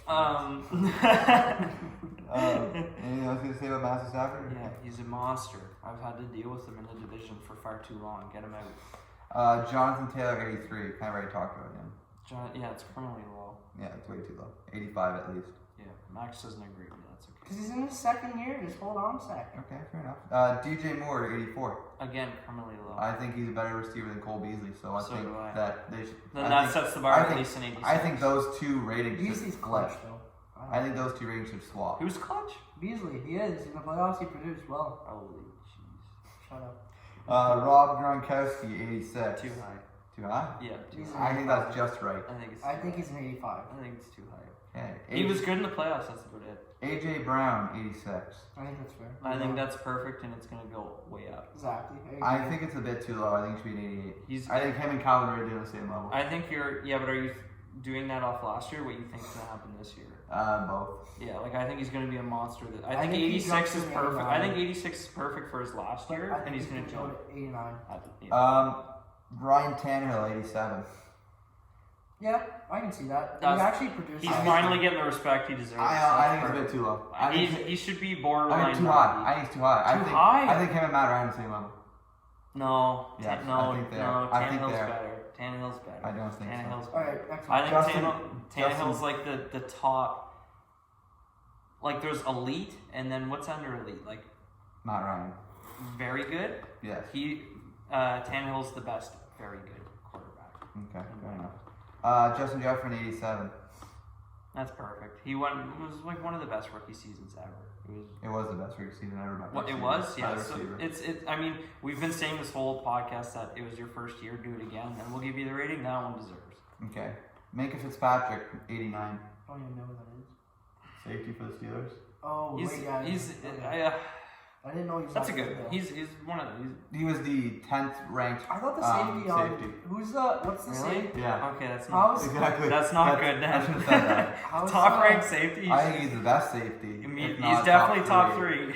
Anything else to say about Matt Stafford? Yeah, he's a monster. I've had to deal with him in the division for far too long. Get him out. Jonathan Taylor, 83. Kind of already talked about him. Yeah, it's criminally low. Yeah, it's way too low. 85 at least. Yeah, Max doesn't agree with me. That's okay. Because he's in his second year. Just hold on a sec. Okay, fair enough. DJ Moore, 84. Again, criminally low. I think he's a better receiver than Cole Beasley, so I So think do I. that they should. Then that sets the bar at least in 86. I think those two ratings Beasley's should clutch flip. though. I think those two ratings should swap. Who's clutch? Beasley, he is. In the playoffs, he produced well. Holy jeez. Shut up. Rob Gronkowski, 86. Too high. Too high? Yeah, too He's high. I think that's just right. I think he's an 85. I think it's too high. Okay. He was good in the playoffs. That's about it. AJ Brown, 86. I think that's fair. I think that's perfect, and it's gonna go way up. Exactly. I think it's a bit too low. I think it should be an 88. I think him and Calvin Ridley are on the same level. I think but are you doing that off last year? What you think is gonna happen this year? Both. Yeah, like I think he's gonna be a monster. I think think he 86 jumps is to perfect. 89. I think 86 is perfect for his last year, I think and he's gonna go jump. to 89. Ryan Tannehill, 87. Yeah, I can see that. He That's- actually produced. He's finally getting the respect he deserves. I think it's a bit too low. He should be I borderline. think too high. I think it's too high. Too high? I think him and Matt Ryan are on the same level. No, Yes, no, I think they are. no. I think Tannehill's they are. better. Tannehill's better. I don't think so. Tannehill's All better. right, next I one. think Tannehill's like the top. Like there's elite, and then what's under elite? Like Matt Ryan. very good. Yes. Tannehill's the best. Very good quarterback. Okay, fair enough. Justin Jefferson, 87. That's perfect. It was like one of the best rookie seasons ever. It was the best rookie season ever. What it was, yeah. So I mean, we've been saying this whole podcast that it was your first year. Do it again, and we'll give you the rating that one deserves. Okay. Minka Fitzpatrick, 89. I don't even know what that is. Safety for the Steelers. Oh, wait, yeah. I didn't know he was. That's a that good. though. He's one of them. He was the 10th ranked. I thought the safety on. Who's the? What's the Really? safety? Yeah. Okay, that's How not. is Exactly. That's not good. Then. I should have said that. How is Top ranked safety. I think he's the best safety. I mean, if he's not definitely top three.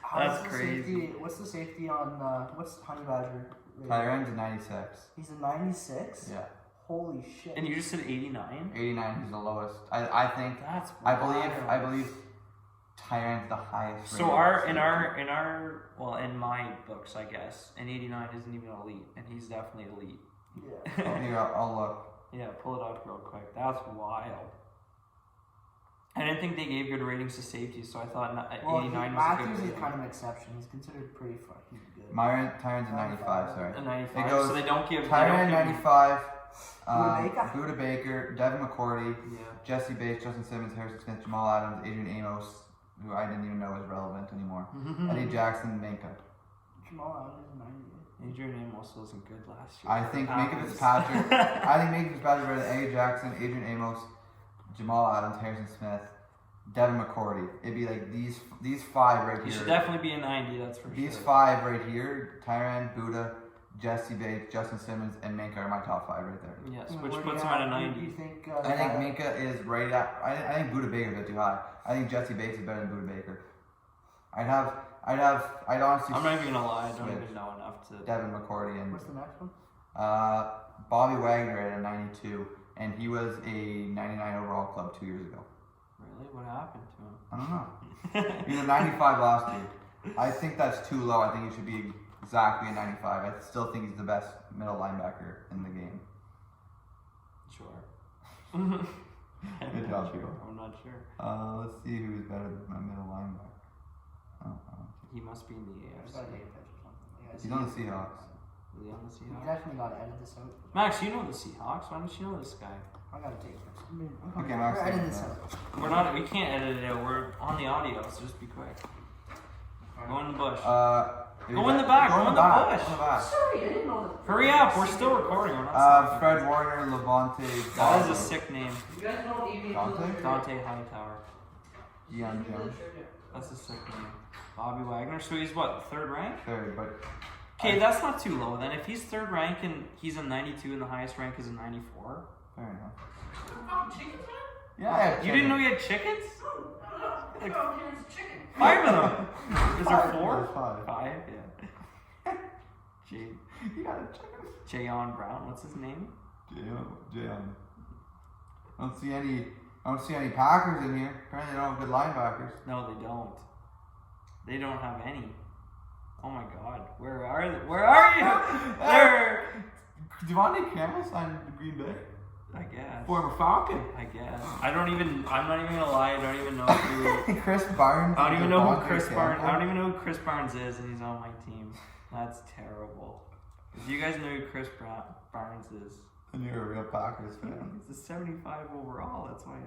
How That's is the crazy. Safety, what's the safety on? What's Honey Badger? rating? Tyler Enns is 96. He's a 96. Yeah. Holy shit. And you just said 89. 89 is the lowest. I think. That's. I wild. believe. Tyler Enns is the highest. So in my books, I guess, an 89 isn't even elite, and he's definitely elite. Yeah. Oh, here, I'll look. Yeah, pull it up real quick. That's wild. And didn't think they gave good ratings to safety, so I thought 89 was a good Matthews rating. is kind of an exception. He's considered pretty fucking good. Tyron's a 95, sorry. A 95, It goes so they don't give... Tyron, 95, Buda Buda Baker, Devin McCourty, Yeah. Jesse Bates, Justin Simmons, Harrison Smith, Jamal Adams, Adrian Amos, who I didn't even know was relevant anymore, Eddie Jackson, Minka. Jamal Adams is 98. Adrian Amos wasn't good last year. I think Minka Fitzpatrick, better than Eddie Jackson, Adrian Amos, Jamal Adams, Harrison Smith, Devin McCourty. It'd be like these five right He here. should definitely be a 90, that's for These sure. five right here, Tyron, Buda, Jesse Bates, Justin Simmons, and Minka are my top five right there. Yes, And which where do puts you him at a have- 90. Do you think? I think Minka is right at. I think Buda Baker's a bit too high. I think Jesse Bates is better than Buda Baker. I'd honestly. I'm not even gonna lie, I don't switch even know enough to... Devin McCourty and What's the next one? Bobby Wagner at a 92, and he was a 99 overall club 2 years ago. Really? What happened to him? I don't know. He was a 95 last year. I think that's too low. I think he should be exactly a 95. I still think he's the best middle linebacker in the game. Sure. Good job, Hugo. I'm not sure. Let's see who's better than my middle linebacker. He must be in the I just AFC. gotta take a picture or something. Yeah, He's on the Seahawks. Is he on the You Seahawks? definitely gotta edit this out. Max, you know the Seahawks. Why don't you know this guy? I gotta take a picture. Okay, Max, We're editing take this that. out. We're not. We can't edit it out. We're on the audio, so just be quick. Go in the bush. Go in the back, go in the bush. Go in the back. Sorry, I didn't know that. Hurry up! We're still recording. We're not stopping. Fred Warner, Levante, That is a sick name. You guys know EV Dante? Dante Hightower. Deion Jones. That's a sick name. Bobby Wagner. So he's what? Third rank? Third, but Okay, that's not too low then. If he's third rank and he's a 92 and the highest rank is a 94. fair enough. Chickens, man? Yeah, I have You didn't know you had chickens? Like 5 of them. Is there 4? There's five. 5, yeah. Jay, You got a chicken. Jayon Brown. What's his name? Jayon. I don't see any Packers in here. Apparently they don't have good linebackers. No, they don't. They don't have any. Oh my God, where are they? Where are you? There. Devontae Campbell signed to Green Bay. I guess. Former Falcon. I guess. I'm not even gonna lie. I don't even know who. Chris Barnes. I don't even know who Devontae Chris Barnes. Campbell. I don't even know who Chris Barnes is, and he's on my team. That's terrible. If you guys know who Chris Barnes is, And you're a real Packers fan. he's a 75 overall. That's why.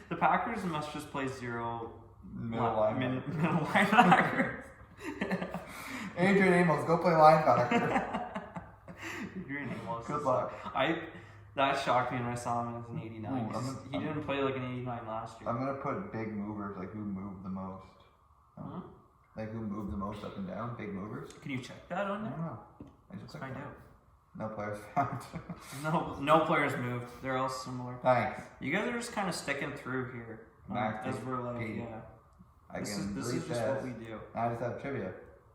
The Packers must just play 0 Middle linebacker. middle linebackers. Adrian Amos, go play linebacker. Adrian Amos. Good luck. That shocked me when I saw him as an 89. Ooh, 'Cause he didn't play like an 89 last year. I'm gonna put big movers, like who moved the most. Huh? Like who moved the most up and down, big movers. Can you check that on I there? don't know. I just Let's clicked find on out. it. No players found. No players moved. They're all similar. Thanks. You guys are just kind of sticking through here. Max As is we're like, Pete. yeah. I This can is read just what we do. I just have trivia.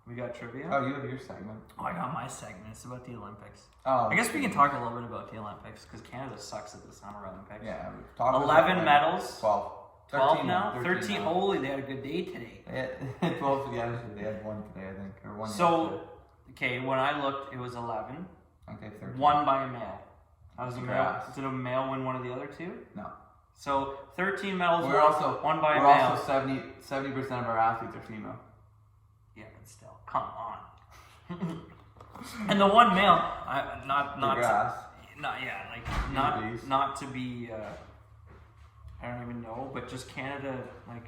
We got trivia. Oh, you have your segment. Oh, I got my segment. It's about the Olympics. Oh, I guess we can talk a little bit about the Olympics because Canada sucks at the Summer Olympics. Yeah. Talk 11 medals. 12. 12 now? 13 13. now. Holy, they had a good day today. They had 12 together. They had one today, I think, or one. So, okay, when I looked, it was 11. yesterday. Okay, 13. One by a male. That was a male. Congrats. Did a male win one of the other two? No. So 13 medals. We're also one by a we're male. also 70% of our athletes are female. Yeah, but still, come on. And the one male, not Congrats. not to be. I don't even know, but just Canada. Like,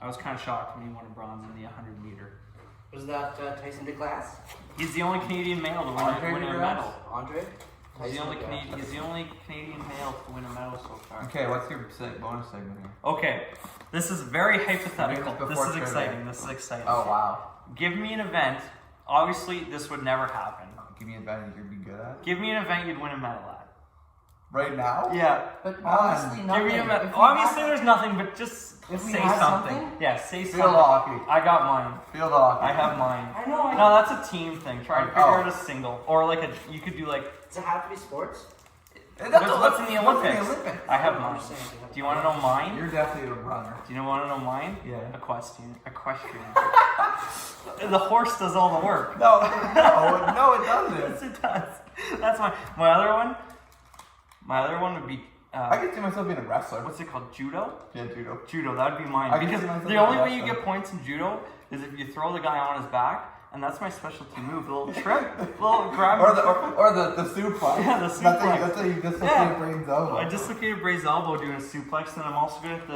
I was kind of shocked when he won a bronze in the 100 meter. Was that Tyson DeGlass? He's the only Canadian male to Andre win a DeGrasse? medal. Andre? He's the only DeGrasse. Canadian. He's the only Canadian male to win a medal so far. Okay, what's your bonus segment here? Okay, this is very hypothetical. Maybe it's This before is trivia. exciting. This is exciting. Oh wow! Give me an event. Obviously, this would never happen. Give me a bet you'd be good at. Give me an event you'd win a medal at. Right now? Yeah. But Come on. honestly, Give nothing. me a medal. If we Obviously, had- there's nothing, but just If we say had something. something? Yeah, say Field something. hockey. I got mine. Field hockey. I have mine. I know. No, that's a team thing. Try to figure Oh. out a single, or like a. You could do like. Does it have to be sports? What's in the Olympics? Olympics? I have I'm mine. just saying, Do you want to know mine? You're definitely a runner. Do you want to know mine? Yeah. Equestrian. The horse does all the work. No, no, it doesn't. Yes, it does. That's my other one. My other one would be I could see myself being a wrestler. what's it called? Judo? Yeah, judo. Judo, that would be mine. I can Because see myself the being a only way you wrestler. get points in judo is if you throw the guy on his back, and that's my specialty move. A little trip, little grab. Or the suplex. Yeah, the That's suplex. how you dislocated Yeah. Braden's elbow. I dislocated Bray's elbow doing a suplex, and I'm also good at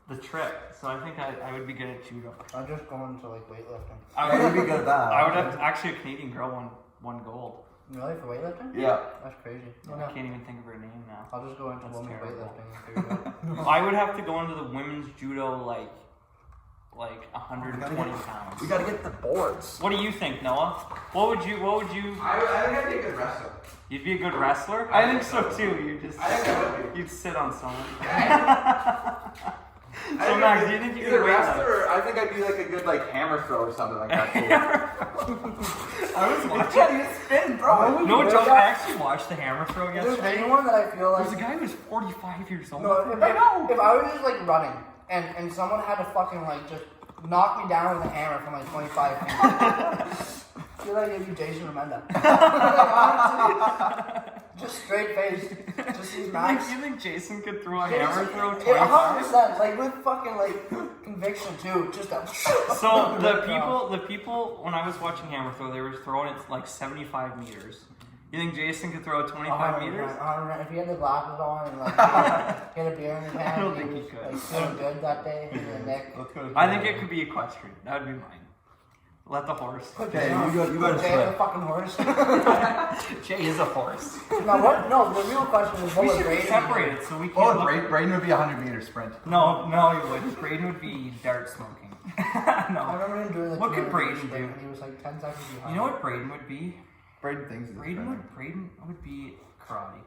the trip. So I think I would be good at judo. I'm just going to like weightlifting. Yeah, you'd be good at that. I would have actually a Canadian girl won gold. Really, for weightlifting? Yeah. That's crazy. I Okay. can't even think of her name now. I'll just go into That's women's terrible. weightlifting and figure it out. I would have to go into the women's judo like 120 We pounds. gotta get the boards. What do you think, Noah? What would you? I think I'd be a good wrestler. You'd be a good wrestler. I think so too. You just. I think I would be. You'd sit on someone. I So think Max, I'd do you think you either could weight wrestler or I think I'd be like a good like hammer throw or something like that too. I was You watching. can't even spin, bro. No joke. I actually watched the hammer throw If there's yesterday. anyone that I feel like. There's a guy who's 45 years old. No, if I was just like running and someone had to fucking like just knock me down with a hammer from like 25 feet, I feel like it'd be Jason Remenda. Just straight face. Just these Max. You think Jason could throw a hammer throw 25? 100%. Like with fucking like conviction too. Just a. So the people when I was watching hammer throw, they were throwing it like 75 meters. You think Jason could throw 25 meters? If he had the glasses on and like he had a beer in his hand, I don't and think he he was could. like feeling good that day. He was Nick. I think it could be equestrian. That would be mine. Let the horse. Okay, you go to Jay the trip. fucking horse. Jay is a horse. Now what? No, the real question is what We was should Brady separate doing? it so we can. Oh, Braden would be a 100-meter sprint. No, he wouldn't. Braden would be dart smoking. I No. remember him doing the What could 200 Brady sprint do? and he was like 10 seconds behind. You know what Braden would be? Braden thinks he's a sprinter. Braden would be karate.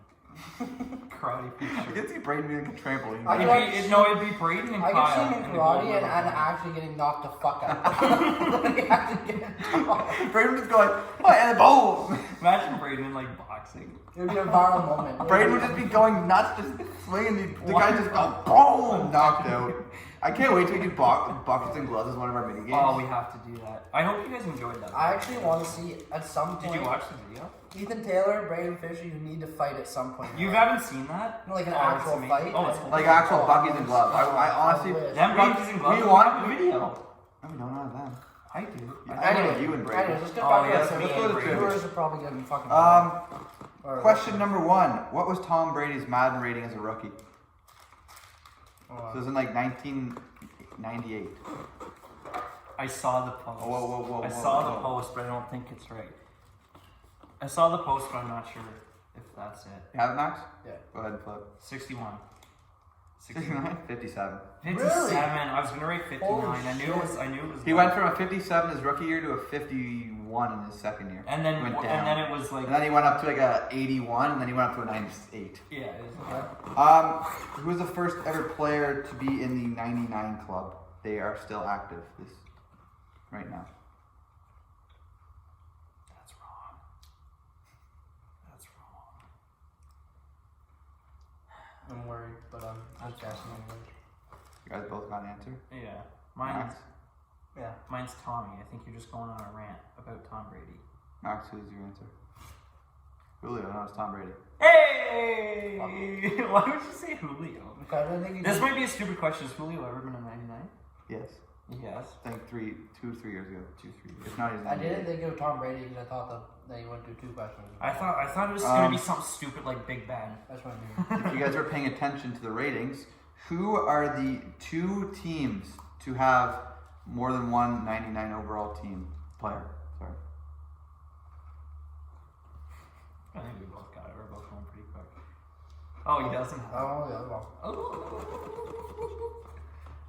Karate for I sure. can see Braden being a trampoline. I guy. It'd be Braden and I Kyle. can see him in and the karate gold and medal. actually getting knocked the fuck out. He actually getting knocked. Braden was going, what, and boom! Imagine Braden in like boxing. It would be a viral moment. Braden would just be going nuts, just swinging. The guy just go boom, knocked out. I can't wait till we do buckets and gloves as one of our mini games. Oh, we have to do that. I hope you guys enjoyed that. I actually want to see at some point. Did you watch the video? Ethan Taylor, Braden Fisher, you need to fight at some point. You haven't seen that? No, like an Oh, it's actual amazing. fight. Oh, it's Like actual buckets and gloves. I honestly. wish. Them buckets and gloves. we want a video. No, we don't have them. I do. I know you and Braden. Anyways, let's get Oh, back yeah, to me the and trivia. Braden. Viewers are probably getting fucking. Or- Question number 1. What was Tom Brady's Madden rating as a rookie? So it was in like 1998. I saw the post. Whoa, I saw the post, but I don't think it's right. I saw the post, but I'm not sure if that's it. You have it, Max? Yeah. Go ahead and flip. 61. 69? 57. 57. I was gonna write 59. Holy I knew it was. He went from a 57 his rookie year to a 51 in his second year. And then went down. and then it was like. And then he went up to like a 81, and then he went up to a 98. Yeah. It was, Who was the first ever player to be in the 99 club? They are still active right now. that's wrong. That's wrong. I'm worried, but I'm just guessing anyways. You guys both got an answer? Yeah. Mine's Yeah. mine's Tommy. I think you're just going on a rant about Tom Brady. Max, who's your answer? Julio, no, it's Tom Brady. Hey! Why would you say Julio? Because I think he This did- might be a stupid question. Has Julio ever been a 99? Yes. Yes. I think 3 years ago. 2, 3 years. If not, he's I 98. didn't think it was Tom Brady because I thought that you went through 2 questions. I thought it was gonna be something stupid like Big Ben. That's what I knew. If you guys are paying attention to the ratings, who are the 2 teams to have more than one 99 overall team player? Sorry. I think we both got it. We're both going pretty quick. Oh, he doesn't have it. Oh, the other one. Oh.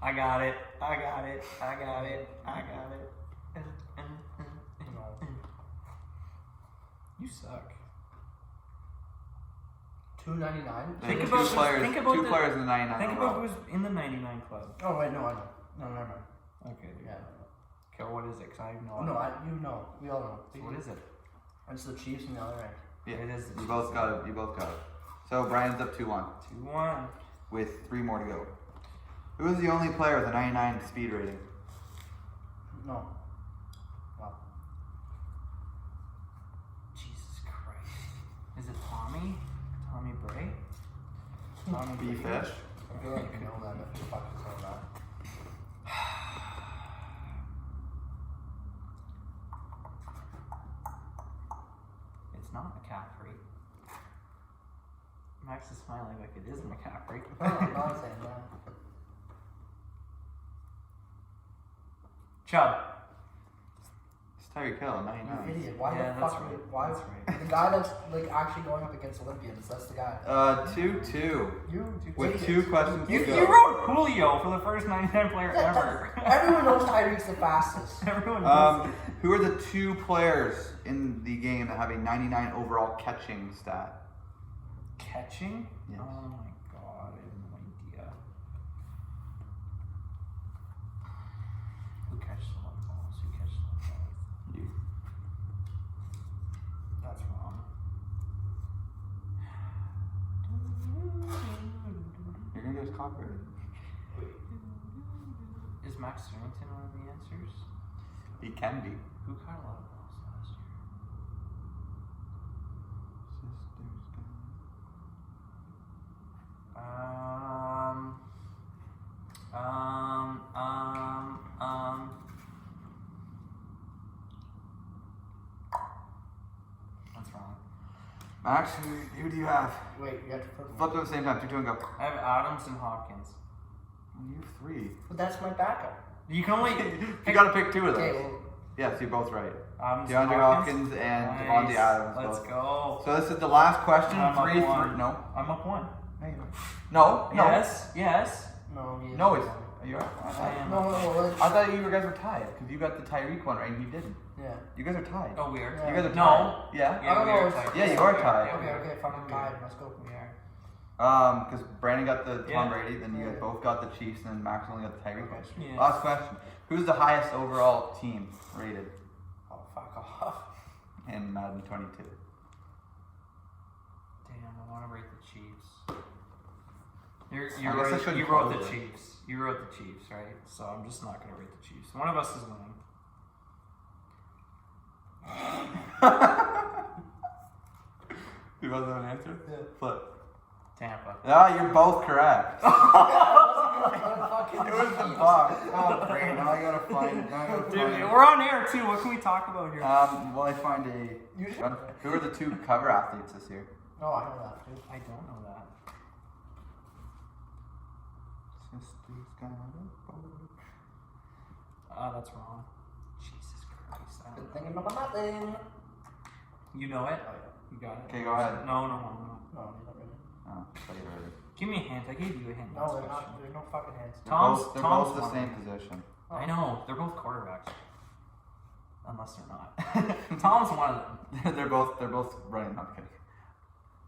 I got it. I got it. I got it. I got it. No. You suck. 299? Think There's about two this- players, think about 2 the- players in the 99 Think overall. about who's in the 99 club. Oh, wait, no, I know. No, never mind. Okay. Yeah. Okay, what is it? Cause I have no No, idea. you know. We all know. So what is it? It's the Chiefs and the other end. Yeah, It is the you both got it. You both got it. So Brian's up 2-1 2-1. with 3 more to go. Who is the only player with a 99 speed rating? No. Wow. Jesus Christ. Is it Tommy? Tommy Bray? Bee fish. I feel like you know that if you're fucking saying that. It's not McCaffrey. Max is smiling like it is McCaffrey. No, I'm not saying that. Chubb. It's Tyreek Hill, 99. You idiot. Why Yeah, the that's fuck right. why That's right. the guy that's like actually going up against Olympians, that's the guy. 2-2. You With idiot. 2 questions You to go. wrote Julio for the first 99 player ever. Everyone knows Tyreek's the fastest. Everyone knows. Who are the 2 players in the game that have a 99 overall catching stat? Catching? Yes. Oh my god, I have no idea. Who catches a lot of balls? Who catches a lot of balls? You. That's wrong. You're gonna get us copyrighted. Is Max Harrington one of the answers? He can be. Who caught a lot of balls last year? That's wrong. Max, who do you have? Wait, you have to put Flip them at the same time. 2, 2, and go. I have Adams and Hopkins. You have 3. But that's my backup. You can only You gotta pick 2 of Okay, those. well, Yes, you're both right. Adams DeAndre and Hopkins and Nice. Devontae Adams. Let's both. go. So this is the last question. I'm up 3, 3. one. No. I'm up 1. No. No. Yes. Yes. no, he No, is. it's. You're up. I am. No, let's, I thought you guys were tied because you got the Tyreek one right and you didn't. yeah. You guys are tied. Oh, we are. Yeah. You guys are No. tied. Yeah. Yeah, I don't we know, are it's- tied. Yeah, you are tied. Yeah, we Okay, are. okay, fucking We are. tied. Let's go. We are. Because Brandon got the Tom Yeah. Brady, then you guys Yeah. both got the Chiefs, and Max only got the Tyreek one. Yeah. Last question: who's the highest overall team rated Oh, fuck off. in Madden 22? Damn, I want to rate the Chiefs. I guess I right. shouldn't You wrote the close it. Chiefs. You wrote the Chiefs, right? So I'm just not gonna rate the Chiefs. One of us is winning. You both have an answer? Yeah. Flip. Tampa. Ah, you're both correct. Fucking It was the Bucks. Oh, great. Now I gotta find. Now I gotta Dude, find. we're on air too. What can we talk about here? Well, I find a. You should- Who are the 2 cover athletes this year? No, I know that, dude. I don't know that. That's wrong. Jesus Christ. I Good don't thing know. about nothing. You know it? Oh, yeah. You got it? Okay, go ahead. No. No, he's not really. Oh, later. Give me a hint. I gave you a hint. No, last they're question. not. There's no fucking hands. They're Tom's both the one. same position. I know. They're both quarterbacks. Unless they're not. Tom's one of them. they're both running. I'm kidding.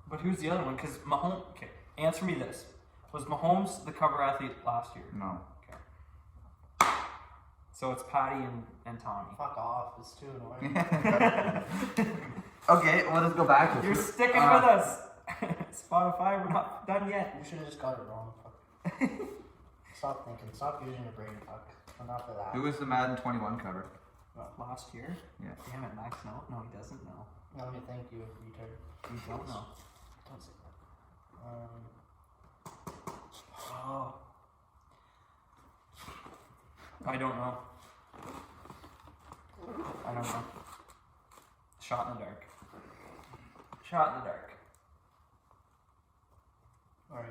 But who's the other one? Because Mahomes. Okay, answer me this: was Mahomes the cover athlete last year? No. Okay. So it's Patty and Tommy. Fuck off. It's too annoying. Okay, let us go back. You're sticking with us. Spotify, we're not done yet. You should have just got it wrong. Fuck. Stop thinking. Stop using your brain. Fuck. Enough of that. Who was the Madden 21 cover? Last year? Yeah. Damn it, Max. No, he doesn't know. Let me thank you, retard. You don't know. Don't say that. Oh. I don't know. I don't know. Shot in the dark. Shot in the dark. Alright.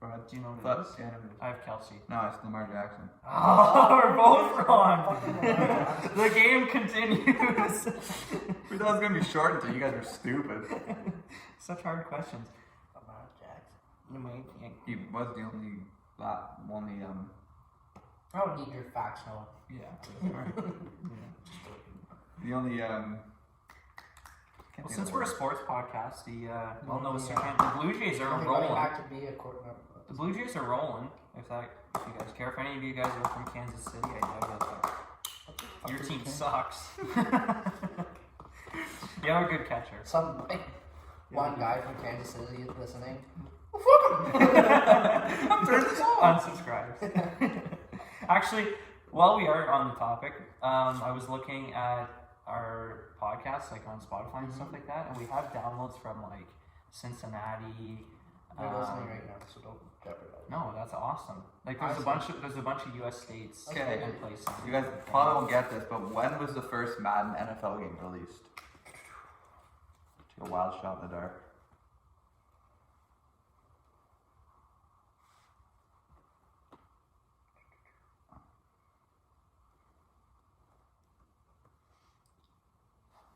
Go ahead. Do you know what it Flip. is? Yeah, I know who it is. I have Kelsey. No, it's Lamar Jackson. Oh, we're both wrong. The game continues. We thought it was gonna be short until you guys were stupid. Such hard questions. Lamar Jackson. He was the only I don't need your facts, no. Yeah. the only Well, since we're a sports podcast, the Blue Jays are Going rolling. back to be a court. The Blue Jays are rolling. If you guys care, if any of you guys are from Kansas City, I doubt it. Your team sucks. You have a good catcher. Some one guy from Kansas City is listening. Turn this off. Unsubscribes. Actually, while we are on the topic, I was looking at our podcasts, like on Spotify and stuff like that, and we have downloads from like Cincinnati, They're listening right now, so don't jeopardize. No, that's awesome. Like there's a bunch of U.S. states Okay. and places. You guys probably won't get this, but when was the first Madden NFL game released? Take a wild shot in the dark.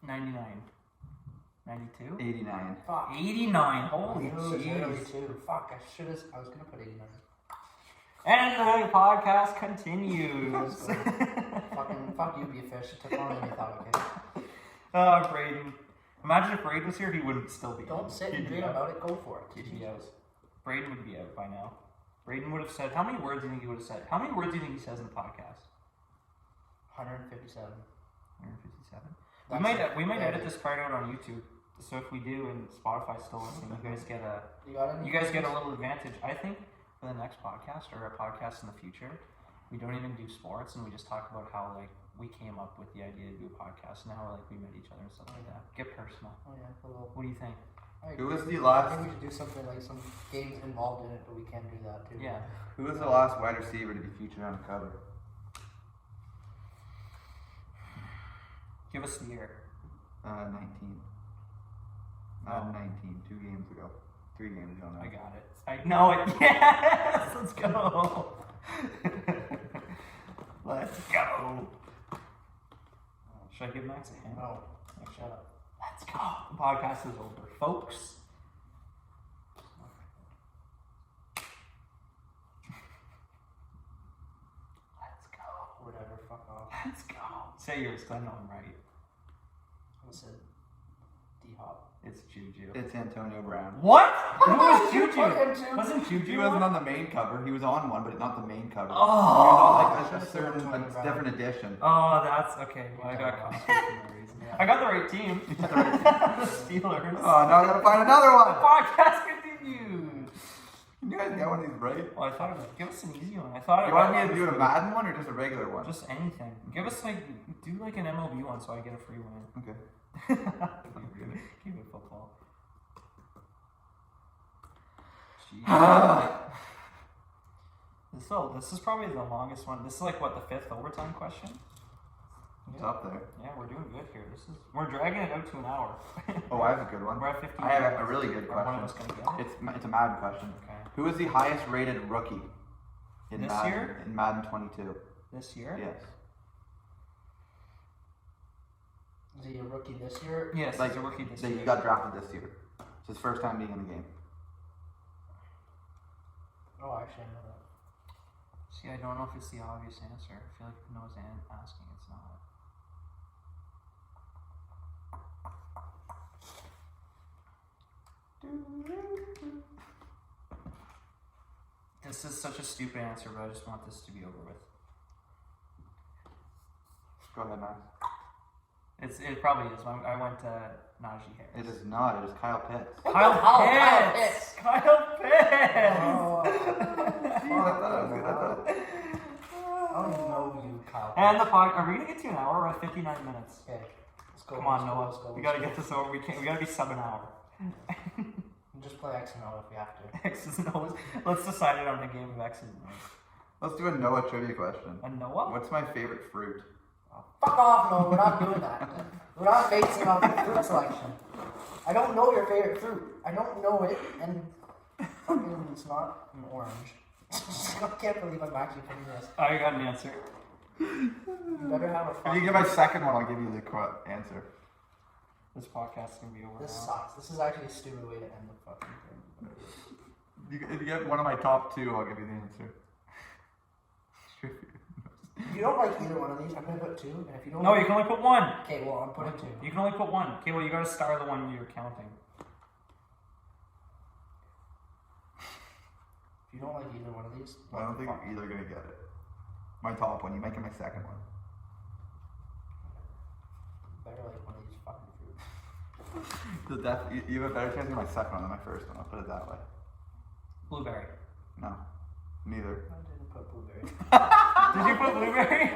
'99, 92, 89. Fuck. 89. Holy It was early jeez! too. Fuck, I was gonna put 89. And the podcast continues. Fuck you, be a fish. It took longer than I thought it would. Oh, Braden. Imagine if Braden was here, he wouldn't still be. Don't sit and He'd be dream out. about it. Go for it. He'd be out. Braden would be out by now. Braden would have said, how many words do you think he would have said? How many words do you think he says in the podcast? 157. 157. That's We might yeah. edit this part out on YouTube. So if we do and Spotify's still listening, you guys get a little advantage. I think for the next podcast or a podcast in the future, we don't even do sports and we just talk about how like we came up with the idea to do a podcast and how like we met each other and stuff like that. Get personal. Oh yeah, a little. What do you think? Who was the I last? think we should do something like some games involved in it, but we can do that too. Yeah. Who was the last wide receiver to be featured on the cover? Give us the year. 19. Madden 19. 2 games ago. 3 games ago now. I got it. I know it. Yes! Let's go. Let's go. Should I give Max a hand? No. Oh, shut up. Let's go. The podcast is over, folks. Let's go. Whatever. Fuck off. Let's go. Say yours, 'cause I know I'm right. I said D-Hop. It's Juju. It's Antonio Brown. What? Who was You Juju? put him too. Wasn't Juju? He wasn't on the main cover. He was on one, but not the main cover. Oh. He was on like a Should've said certain, Antonio a Brown. different edition. Oh, that's okay. Well, I got caught for no reason. I got the right team. The Steelers. Oh, now I gotta find another The one. podcast continues. Can you guys get one of these right? Well, I thought it was give us an easy one. I thought You want me to do a Madden one or just a regular one? just anything. Give us like do like an MLB one so I get a free one. Okay. Keep it football. Jeez. This is probably the longest one. This is like what, the 5th overtime question? It's up there. Yeah, we're doing good here. We're dragging it out to an hour. Oh, I have a good one. We're at 15 I have a minutes. really good Are one of us question. gonna get it? It's a Madden question. Okay. Who is the highest rated rookie in This Madden, year? in Madden 22? This year? Yes. Is he a rookie this year? Yes, Like, he's a rookie this that year. you got drafted this year. It's his first time being in the game. Oh, actually, I know that. See, I don't know if it's the obvious answer. I feel like if no one's asking, it's not. This is such a stupid answer, but I just want this to be over with. Go ahead, Max. It probably is. I went to Najee Harris. It is not. It is Kyle Pitts. Kyle Kyle Pitts! Kyle Pitts! Oh, I thought I was good. I thought. I don't even know you, Kyle. And the pod, are we gonna get to an hour? We're at 59 minutes. Okay, let's go. Come on, let's go, Noah. let's go, We let's gotta get this over. We gotta be sub an hour. go. Just play X and O if we have to. X's and O's. Let's decide it on a game of X's and O's. Let's do a Noah trivia question. A Noah? What's my favorite fruit? Fuck off, no, we're not doing that. We're not basing off your fruit selection. I don't know your favorite fruit. I don't know it, and fucking it's not an orange. I can't believe I'm actually putting this. I got an answer. You better have a If you fucking... give my second one, I'll give you the answer. This podcast is gonna be over This now. sucks. This is actually a stupid way to end the fucking thing. If you get one of my top 2, I'll give you the answer. If you don't like either one of these, I'm gonna put 2, and if you don't No, like... you can only put one. Okay, well, I'm putting 2. You can only put one. Okay, well, you gotta star the one you're counting. If you don't like either one of these... I don't think you're either gonna get it. My top one. You make it my second one. Better like one of these fucking fruits. You have a better chance of my second one than my first one. I'll put it that way. Blueberry. No, neither. I didn't put blueberry. Did you put blueberry?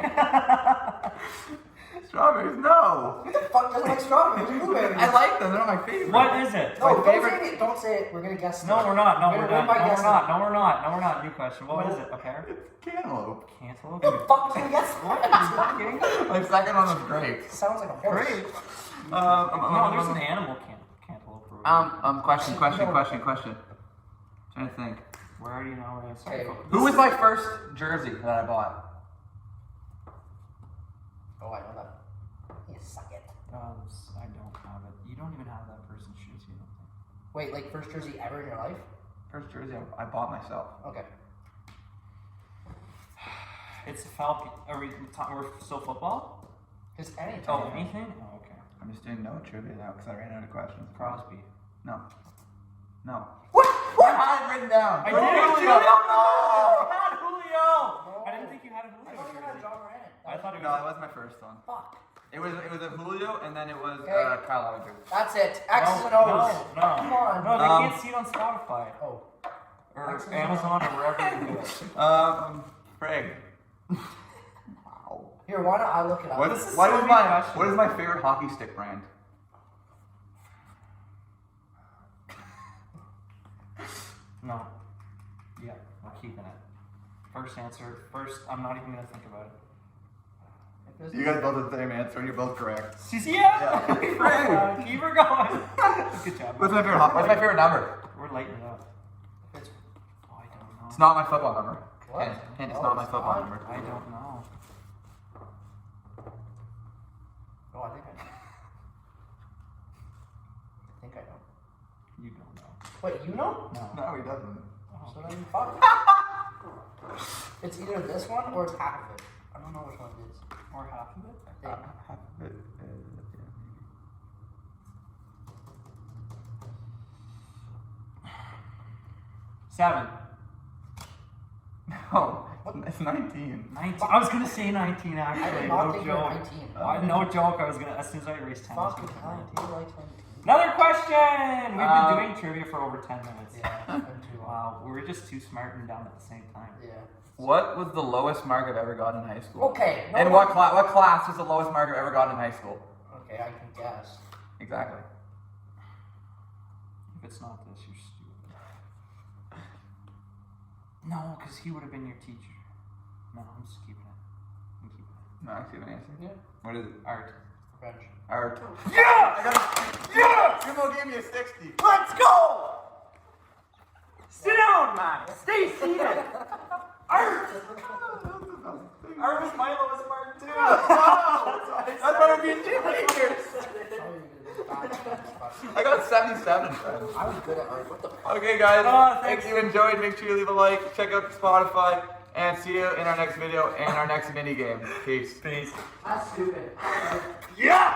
Strawberries, no. Who the fuck doesn't like strawberries and blueberries? I like them. They're not my favorite. What is it? No, my don't favorite- say it. Don't say it. We're gonna guess. No, it. we're not. No, We're we're gonna not. win by No, we're guessing. not. No, we're not. No, we're not. New question. What No. is it? A pear? It's cantaloupe. Cantaloupe? Who the fuck is gonna guess that? My second one was grape. Sounds like a horse. Great. No, there's an animal cantaloupe. Question. Trying to think. Where do you know where it's Okay. Who was my first jersey that I bought? Oh, I know that. You suck it. I don't have it. You don't even have that person's shoes. You don't think? Wait, like first jersey ever in your life? First jersey I bought myself. Okay. It's a Falcon. We're still football? Just anything. Oh, anything? Oh, okay. I'm just doing no trivia now because I ran out of questions. Crosby. No. What? I had it written down. I No, did. Julio, Julio, no! You had Julio. No. I didn't think you had a I Julio thought you had jersey. John Moran. I thought it No, was. it was my first one. Fuck. It was a Julio and then it was Okay. Kyle Lowry. That's it. X's and No, O's. no. Come on. No, they Um, can't see it on Spotify Oh. or X's and Amazon or wherever you do it. Craig. Wow. Here, why don't I look it up? What This is is so many my questions. favorite hockey stick brand? No. Yeah, we're keeping it. First answer. First, I'm not even gonna think about it. You guys both have the same answer and you're both correct. Yeah. Craig. Keep her going. Good job. What's my favorite number? We're lighting it up. It's, Oh, I don't know. It's not my football number. What? Hint, it's No, not my it's football not. number. I don't know. oh, I think I know. I think I know. You don't know. Wait, you know? No. No, he doesn't. So then fuck. It's either this one or it's half of it. I don't know which one it is. Or half of it? I think. Half of it. 7. No, it's 19. 19. I was gonna say 19 I actually. did not No think you were joke. 19. No joke. I was gonna, as soon as I erased 10. I was Fuck, gonna say I 19. do like 19. Another question! We've Um, been doing trivia for over 10 minutes. Yeah, it's been too long. Wow, we were just too smart and dumb at the same time. Yeah. What was the lowest mark I've ever gotten in high school? Okay. No And one- what class was the lowest mark I've ever gotten in high school? Okay, I can guess. Exactly. If it's not this, you're stupid. No, because he would have been your teacher. No, I'm just keeping it. I'm keeping it. No, I see an answer. Yeah. What is it? Art. French. Art. Yeah! I got it. Yeah! Jimbo gave me a 60. Let's go! Sit down, man. Stay seated. Art. Art was my lowest mark too. That's why we're being cheerleaders. I got 77, friend. I was good at art. What the fuck? Okay, guys. Oh, if thanks. you enjoyed, make sure you leave a like, check out Spotify, and see you in our next video and our next mini game. Peace. Peace. That's stupid. Yeah!